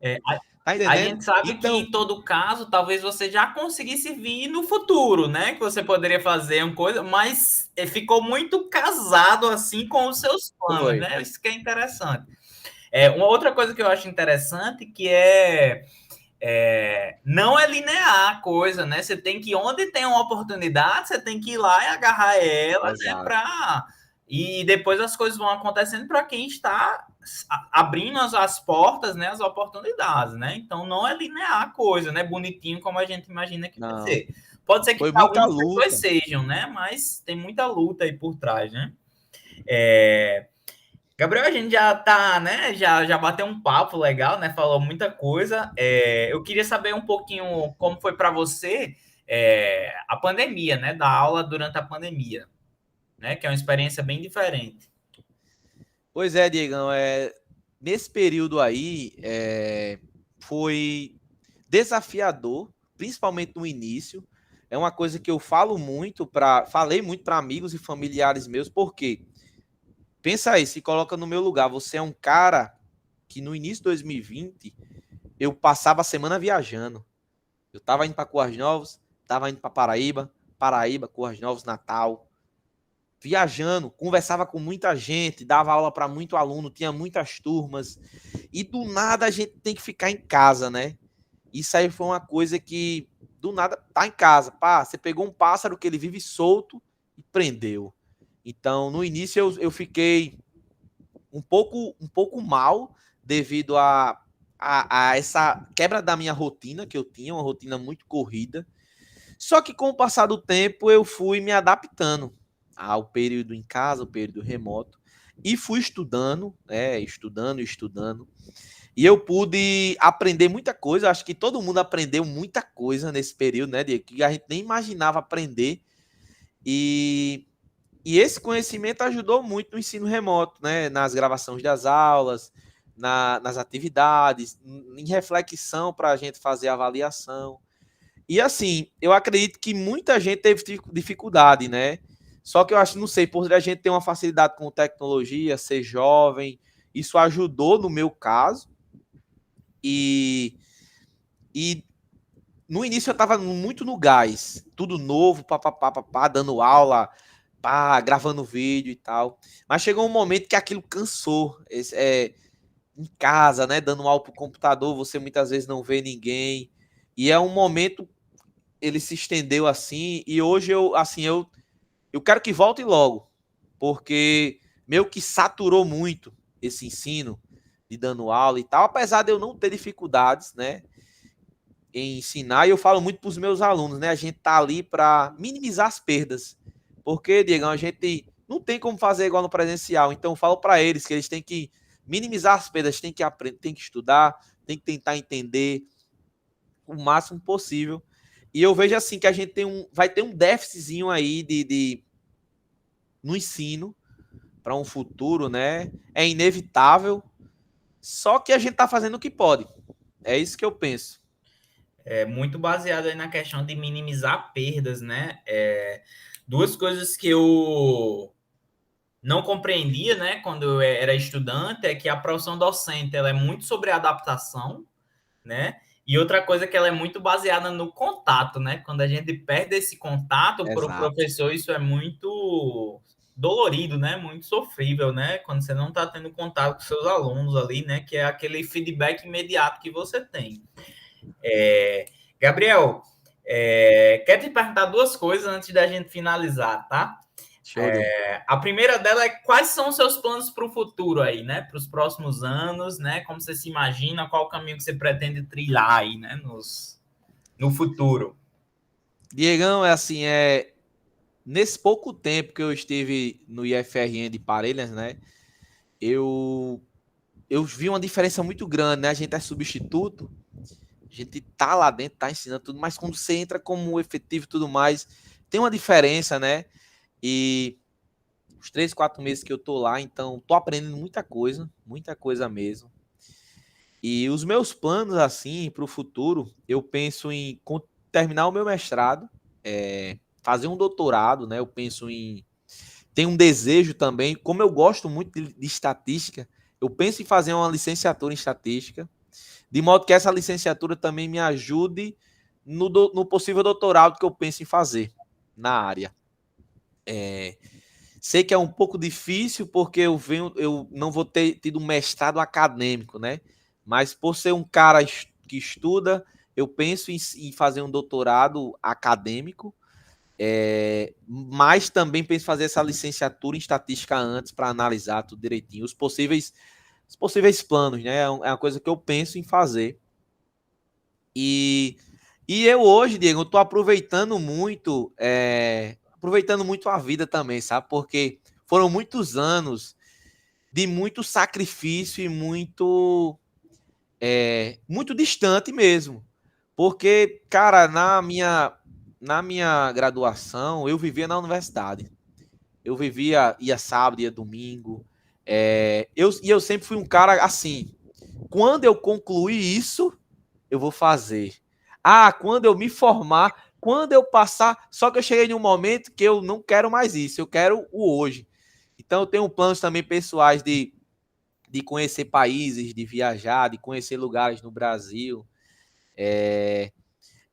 É, Tá a entendendo? gente sabe que Então, em todo caso, talvez você já conseguisse vir no futuro, né? Que você poderia fazer uma coisa, mas ficou muito casado assim com os seus planos, foi. né? Isso que é interessante. Uma outra coisa que eu acho interessante que não é linear a coisa, né? Você tem que, onde tem uma oportunidade, você tem que ir lá e agarrar ela, né? Exato. E depois as coisas vão acontecendo para quem está abrindo as portas, né? As oportunidades, né? Então não é linear a coisa, né? Bonitinho como a gente imagina que vai Não. ser. Pode ser que Foi para muita algumas pessoas luta. sejam, né? Mas tem muita luta aí por trás, né? É, Gabriel, a gente já tá, né? Já bateu um papo legal, né? Falou muita coisa. Eu queria saber um pouquinho como foi para você a pandemia, né? Da aula durante a pandemia, né? Que é uma experiência bem diferente. Pois é, Diegão, nesse período aí foi desafiador, principalmente no início. É uma coisa que eu falei muito para amigos e familiares meus, porque pensa aí, se coloca no meu lugar, você é um cara que no início de 2020 eu passava a semana viajando. Eu tava indo para Currais Novos, tava indo para Paraíba, Currais Novos, Natal, viajando, conversava com muita gente, dava aula para muito aluno, tinha muitas turmas, e do nada a gente tem que ficar em casa, né? Isso aí foi uma coisa que, do nada, tá em casa. Pá, você pegou um pássaro que ele vive solto e prendeu. Então, no início eu fiquei um pouco mal devido a essa quebra da minha rotina, que eu tinha, uma rotina muito corrida. Só que com o passar do tempo eu fui me adaptando ao período em casa, o período remoto, e fui estudando, estudando. E eu pude aprender muita coisa. Acho que todo mundo aprendeu muita coisa nesse período, né? Que a gente nem imaginava aprender. E, e esse conhecimento ajudou muito no ensino remoto, né? Nas gravações das aulas, nas atividades, em reflexão para a gente fazer avaliação. E assim, eu acredito que muita gente teve dificuldade, né? Só que eu acho, não sei, por a gente ter uma facilidade com tecnologia, ser jovem, isso ajudou no meu caso. E, e no início eu estava muito no gás, tudo novo, papapá, dando aula, pá, gravando vídeo e tal. Mas chegou um momento que aquilo cansou. Em casa, né? Dando aula pro computador, você muitas vezes não vê ninguém. E é um momento, ele se estendeu assim, e hoje eu quero que volte logo, porque meio que saturou muito esse ensino de dando aula e tal, apesar de eu não ter dificuldades, né, em ensinar, e eu falo muito para os meus alunos, né, a gente tá ali para minimizar as perdas, porque, Diego, a gente não tem como fazer igual no presencial, então eu falo para eles que eles têm que minimizar as perdas, têm que aprender, têm que estudar, têm que tentar entender o máximo possível. E eu vejo assim que a gente vai ter um déficitzinho aí no ensino para um futuro, né? É inevitável. Só que a gente está fazendo o que pode. É isso que eu penso. Muito baseado aí na questão de minimizar perdas, né? Duas coisas que eu não compreendia, né, quando eu era estudante, é que a profissão docente ela é muito sobre adaptação, né? E outra coisa que ela é muito baseada no contato, né? Quando a gente perde esse contato para o Exato. professor, isso é muito dolorido, né? Muito sofrível, né? Quando você não está tendo contato com seus alunos ali, né? Que é aquele feedback imediato que você tem. Gabriel, quero te perguntar duas coisas antes da gente finalizar, tá? Show de. A primeira dela é quais são os seus planos para o futuro aí, né? Para os próximos anos, né? Como você se imagina, qual o caminho que você pretende trilhar aí, né? No futuro. Diegão, é assim, nesse pouco tempo que eu estive no IFRN de Parelhas, né? Eu eu vi uma diferença muito grande, né? A gente é substituto, a gente tá lá dentro, tá ensinando tudo, mas quando você entra como efetivo e tudo mais, tem uma diferença, né? E os 3, 4 meses que eu tô lá, então tô aprendendo muita coisa mesmo. E os meus planos, assim, para o futuro, eu penso em terminar o meu mestrado, fazer um doutorado, né? Eu penso em. Tenho um desejo também, como eu gosto muito de estatística, eu penso em fazer uma licenciatura em estatística, de modo que essa licenciatura também me ajude no possível doutorado que eu penso em fazer na área. Sei que é um pouco difícil porque eu não vou ter tido um mestrado acadêmico, né? Mas por ser um cara que estuda, eu penso em fazer um doutorado acadêmico, mas também penso em fazer essa licenciatura em estatística antes para analisar tudo direitinho, os possíveis planos, né? É uma coisa que eu penso em fazer. E, e eu hoje, Diego, eu tô aproveitando muito a vida também, sabe? Porque foram muitos anos de muito sacrifício e muito distante mesmo. Porque, cara, na minha graduação, eu vivia na universidade. Eu vivia, ia sábado, ia domingo. E eu sempre fui um cara assim. Quando eu concluir isso, eu vou fazer. Ah, quando eu me formar, quando eu passar. Só que eu cheguei em um momento que eu não quero mais isso, eu quero o hoje. Então, eu tenho planos também pessoais de conhecer países, de viajar, de conhecer lugares no Brasil.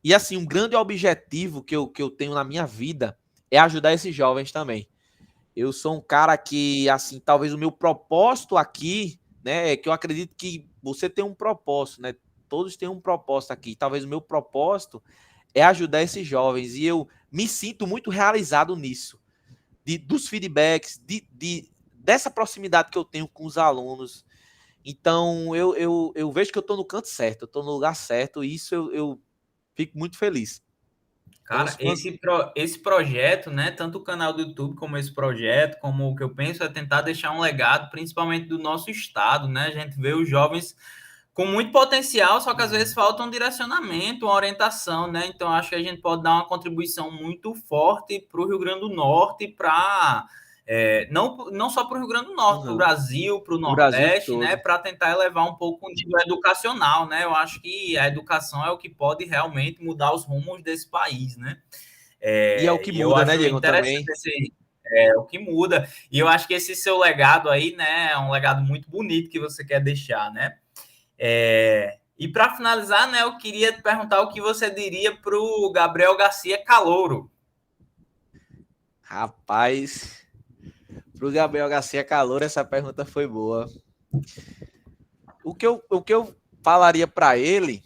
E assim, um grande objetivo que eu tenho na minha vida é ajudar esses jovens também. Eu sou um cara que, assim, talvez o meu propósito aqui, né, é que eu acredito que você tem um propósito, né? Todos têm um propósito aqui. Talvez o meu propósito é ajudar esses jovens e eu me sinto muito realizado nisso, dos feedbacks, dessa proximidade que eu tenho com os alunos. Então, eu vejo que eu estou no canto certo, eu estou no lugar certo e isso eu fico muito feliz. Então, Cara, esse projeto, né? Tanto o canal do YouTube como esse projeto, como o que eu penso é tentar deixar um legado, principalmente do nosso estado, né? A gente vê os jovens com muito potencial, só que às vezes falta um direcionamento, uma orientação, né? Então acho que a gente pode dar uma contribuição muito forte para o Rio Grande do Norte, para não só para o Rio Grande do Norte, para o uhum, Brasil, para o o Brasil Nordeste, né? todo. Para tentar elevar um pouco o nível educacional, né? Eu acho que a educação é o que pode realmente mudar os rumos desse país, né? E é o que E eu muda, né, acho Diego, interessante também. o que muda. E eu acho que esse seu legado aí, né, é um legado muito bonito que você quer deixar, né? E para finalizar, né, eu queria te perguntar o que você diria para o Gabriel Garcia Calouro. Rapaz, pro Gabriel Garcia Calor, essa pergunta foi boa. O que eu falaria para ele,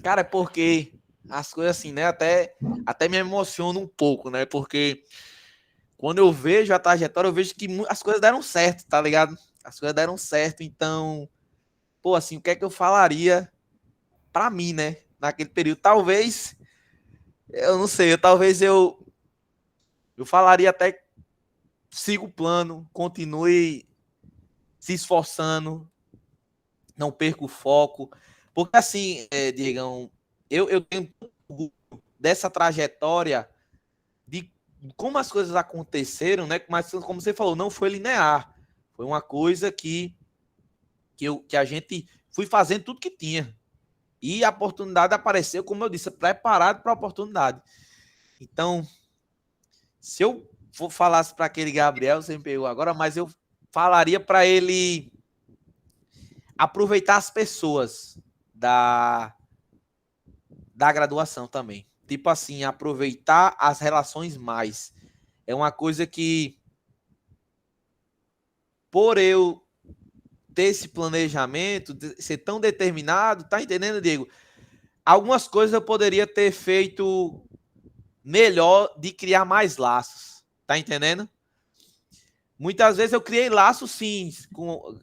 cara, é porque as coisas assim, né, até me emocionam um pouco, né? Porque quando eu vejo a trajetória, eu vejo que as coisas deram certo, tá ligado? As coisas deram certo, então, pô, assim, o que é que eu falaria para mim, né? Naquele período, talvez, eu não sei, talvez eu falaria até siga o plano, continue se esforçando, não perca o foco. Porque assim, Diegão, eu tenho dessa trajetória de como as coisas aconteceram, né? Mas como você falou, não foi linear. Foi uma coisa que a gente fui fazendo tudo que tinha. E a oportunidade apareceu, como eu disse, preparado para a oportunidade. Então, Se eu falasse para aquele Gabriel, você me pegou agora, mas eu falaria para ele aproveitar as pessoas da, da graduação também. Tipo assim, aproveitar as relações mais. É uma coisa que, por eu ter esse planejamento, ser tão determinado, tá entendendo, Diego? Algumas coisas eu poderia ter feito melhor de criar mais laços, tá entendendo? Muitas vezes eu criei laços, sim,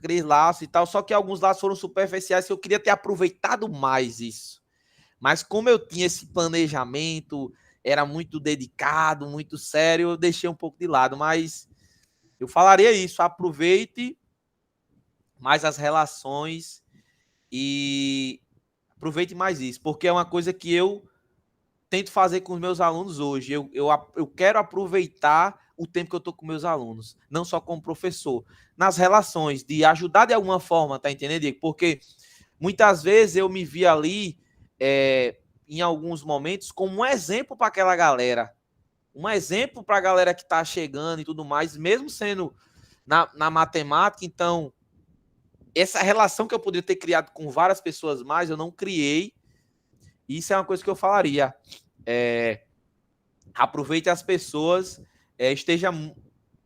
criei laços e tal, só que alguns laços foram superficiais que eu queria ter aproveitado mais isso. Mas como eu tinha esse planejamento, era muito dedicado, muito sério, eu deixei um pouco de lado. Mas eu falaria isso, aproveite mais as relações e aproveite mais isso, porque é uma coisa que eu tento fazer com os meus alunos hoje. Eu quero aproveitar o tempo que eu estou com meus alunos, não só como professor, nas relações, de ajudar de alguma forma, tá entendendo, Diego? Porque muitas vezes eu me vi ali, em alguns momentos, como um exemplo para aquela galera. Um exemplo para a galera que está chegando e tudo mais, mesmo sendo na matemática. Então, essa relação que eu poderia ter criado com várias pessoas mais, eu não criei. Isso é uma coisa que eu falaria. Aproveite as pessoas, esteja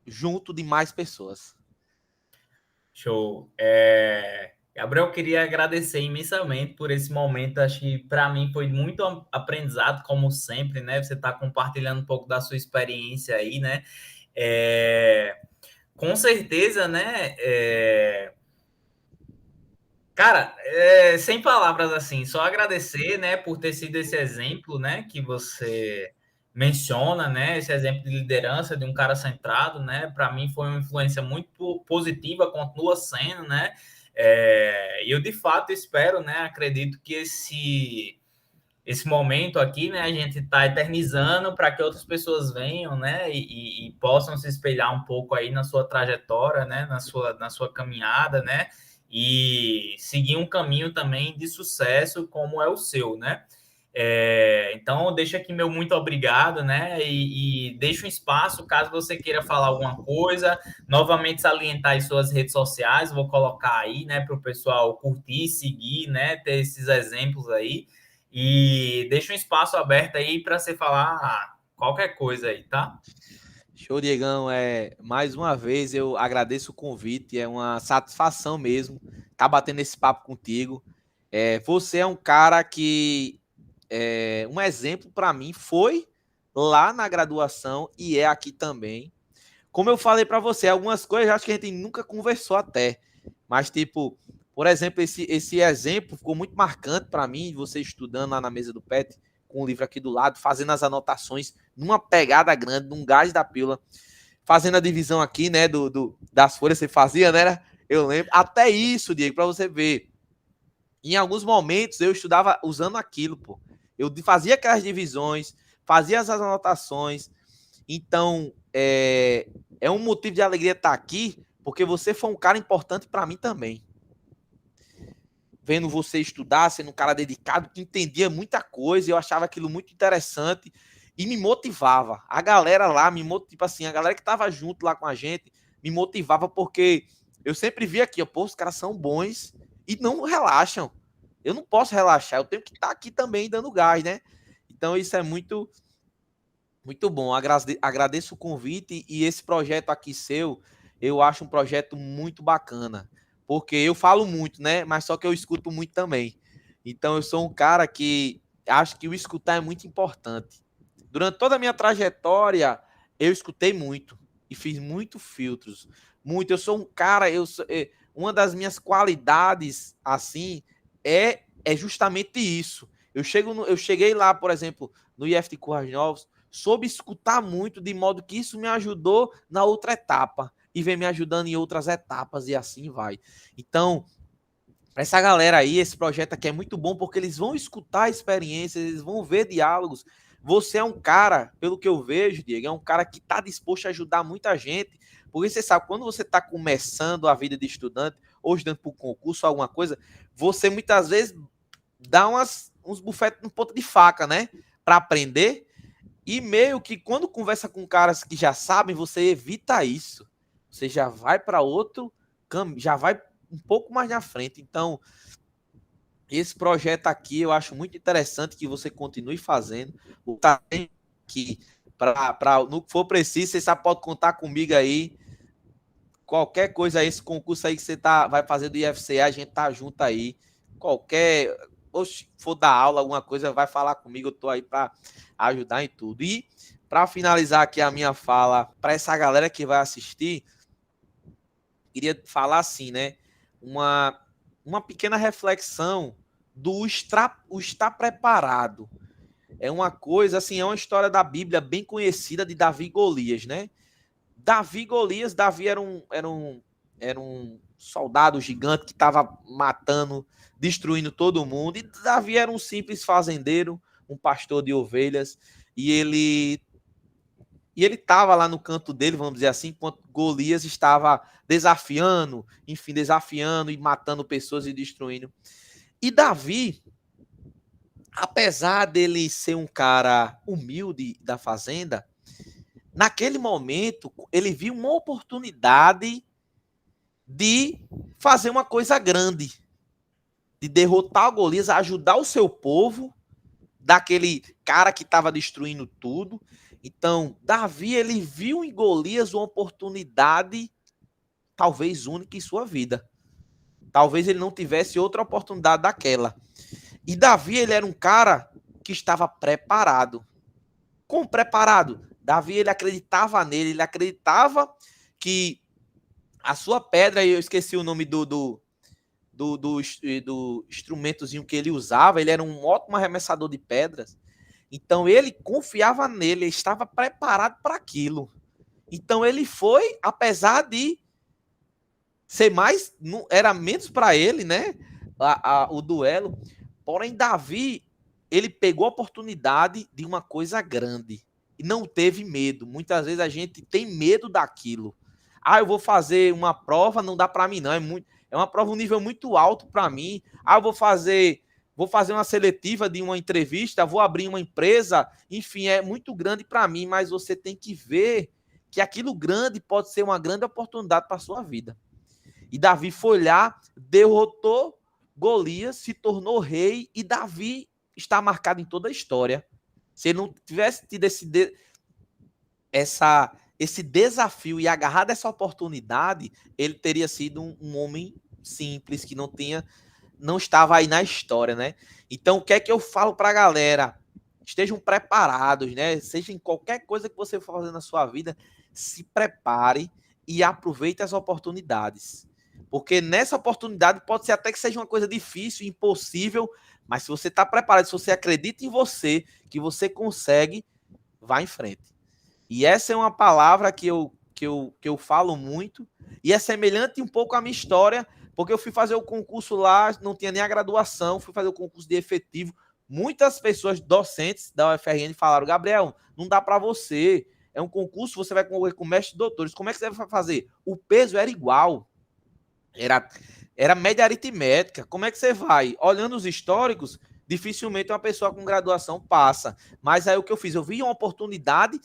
junto de mais pessoas. Show. Gabriel, queria agradecer imensamente por esse momento. Acho que para mim foi muito aprendizado, como sempre, né? Você está compartilhando um pouco da sua experiência aí, né? Com certeza, né? Cara, sem palavras assim, só agradecer, né, por ter sido esse exemplo, né, que você menciona, né, esse exemplo de liderança de um cara centrado, né, para mim foi uma influência muito positiva, continua sendo, né, e eu de fato espero, né, acredito que esse momento aqui, né, a gente está eternizando para que outras pessoas venham, né, e possam se espelhar um pouco aí na sua trajetória, né, na sua caminhada, né, e seguir um caminho também de sucesso como é o seu, né? Então, deixo aqui meu muito obrigado, né? E deixo um espaço caso você queira falar alguma coisa, novamente salientar as suas redes sociais, vou colocar aí, né, para o pessoal curtir, seguir, né, ter esses exemplos aí. E deixa um espaço aberto aí para você falar qualquer coisa aí, tá? Show, Diegão. Mais uma vez eu agradeço o convite, é uma satisfação mesmo estar batendo esse papo contigo. Você é um cara que um exemplo para mim foi lá na graduação e é aqui também. Como eu falei para você, algumas coisas acho que a gente nunca conversou até, mas tipo, por exemplo, esse exemplo ficou muito marcante para mim, você estudando lá na mesa do PET, com o livro aqui do lado, fazendo as anotações numa pegada grande, num gás da pílula, fazendo a divisão aqui, né, das folhas, você fazia, né? Eu lembro. Até isso, Diego, para você ver. Em alguns momentos eu estudava usando aquilo, pô. Eu fazia aquelas divisões, fazia as anotações. Então, é um motivo de alegria estar aqui, porque você foi um cara importante para mim também. Vendo você estudar, sendo um cara dedicado, que entendia muita coisa, eu achava aquilo muito interessante e me motivava. A galera lá me motivava, tipo assim, a galera que estava junto lá com a gente me motivava porque eu sempre via aqui, pô, os caras são bons e não relaxam. Eu não posso relaxar, eu tenho que estar aqui também dando gás, né? Então isso é muito muito bom. Agradeço o convite e esse projeto aqui seu, eu acho um projeto muito bacana, porque eu falo muito, né? Mas só que eu escuto muito também. Então eu sou um cara que acho que o escutar é muito importante. Durante toda a minha trajetória, eu escutei muito e fiz muito filtros. Muito. Eu sou um cara, uma das minhas qualidades assim é justamente isso. Eu cheguei lá, por exemplo, no IF de Currais Novos, soube escutar muito, de modo que isso me ajudou na outra etapa e vem me ajudando em outras etapas e assim vai. Então, para essa galera aí, esse projeto aqui é muito bom porque eles vão escutar experiências, eles vão ver diálogos. Você é um cara, pelo que eu vejo, Diego, é um cara que está disposto a ajudar muita gente, porque você sabe, quando você está começando a vida de estudante, ou estudando para um concurso, alguma coisa, você muitas vezes dá uns bufetes no ponto de faca, né? Para aprender. E meio que quando conversa com caras que já sabem, você evita isso. Você já vai para outro caminho, já vai um pouco mais na frente. Então, esse projeto aqui eu acho muito interessante que você continue fazendo. O tá aqui para no que for preciso, você só pode contar comigo aí. Qualquer coisa aí, esse concurso aí que você vai fazer do IFCE, a gente tá junto aí. Qualquer, ou se for dar aula, alguma coisa, vai falar comigo, eu tô aí para ajudar em tudo. E para finalizar aqui a minha fala, para essa galera que vai assistir, queria falar assim, né? Uma pequena reflexão do estar preparado. É uma coisa, assim, é uma história da Bíblia bem conhecida de Davi e Golias, né? Davi e Golias, Davi era um soldado gigante que estava matando, destruindo todo mundo, e Davi era um simples fazendeiro, um pastor de ovelhas, e ele estava lá no canto dele, vamos dizer assim, enquanto Golias estava desafiando e matando pessoas e destruindo. E Davi, apesar dele ser um cara humilde da fazenda, naquele momento ele viu uma oportunidade de fazer uma coisa grande, de derrotar o Golias, ajudar o seu povo, daquele cara que estava destruindo tudo. Então, Davi, ele viu em Golias uma oportunidade talvez única em sua vida. Talvez ele não tivesse outra oportunidade daquela. E Davi, ele era um cara que estava preparado. Como preparado? Davi, ele acreditava nele, ele acreditava que a sua pedra, eu esqueci o nome do instrumentozinho que ele usava, ele era um ótimo arremessador de pedras. Então ele confiava nele, ele estava preparado para aquilo. Então ele foi, apesar de ser mais, era menos para ele, né? O duelo. Porém, Davi, ele pegou a oportunidade de uma coisa grande e não teve medo. Muitas vezes a gente tem medo daquilo. Ah, eu vou fazer uma prova, não dá para mim não, é uma prova um nível muito alto para mim. Ah, eu vou fazer uma seletiva de uma entrevista, vou abrir uma empresa, enfim, é muito grande para mim, mas você tem que ver que aquilo grande pode ser uma grande oportunidade para a sua vida. E Davi foi lá, derrotou Golias, se tornou rei, e Davi está marcado em toda a história. Se ele não tivesse tido esse desafio e agarrado essa oportunidade, ele teria sido um homem simples, que não estava aí na história, né? Então, o que é que eu falo para a galera? Estejam preparados, né? Seja em qualquer coisa que você for fazer na sua vida, se prepare e aproveite as oportunidades. Porque nessa oportunidade pode ser até que seja uma coisa difícil, impossível, mas se você está preparado, se você acredita em você, que você consegue, vá em frente. E essa é uma palavra que eu falo muito, e é semelhante um pouco à minha história, porque eu fui fazer o concurso lá, não tinha nem a graduação, fui fazer o concurso de efetivo. Muitas pessoas docentes da UFRN falaram: Gabriel, não dá para você, é um concurso, você vai concorrer com mestre de doutores, como é que você vai fazer? O peso era igual, era média aritmética, como é que você vai? Olhando os históricos, dificilmente uma pessoa com graduação passa. Mas aí o que eu fiz? Eu vi uma oportunidade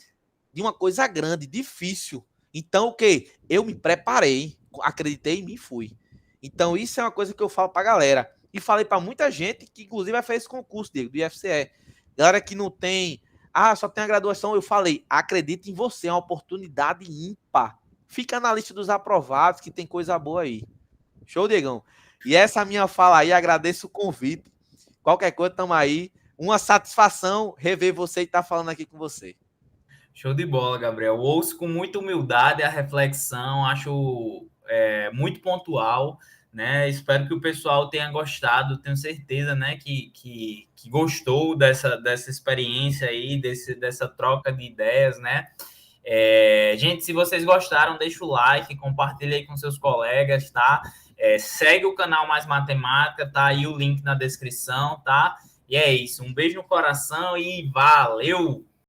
de uma coisa grande, difícil. Então, o que? Eu me preparei, acreditei em mim e fui. Então, isso é uma coisa que eu falo pra galera. E falei para muita gente que, inclusive, vai fazer esse concurso, Diego, do IFCE. Galera que não tem, só tem a graduação, eu falei, acredite em você, é uma oportunidade ímpar. Fica na lista dos aprovados, que tem coisa boa aí. Show, Diegão? E essa minha fala aí, agradeço o convite. Qualquer coisa, tamo aí. Uma satisfação rever você e estar falando aqui com você. Show de bola, Gabriel. Ouço com muita humildade a reflexão, acho muito pontual, né? Espero que o pessoal tenha gostado, tenho certeza, né, que gostou dessa experiência aí, dessa troca de ideias, né? Gente, se vocês gostaram, deixa o like, compartilha aí com seus colegas, tá? Segue o canal Mais Matemática, tá aí o link na descrição, tá? E é isso, um beijo no coração e valeu!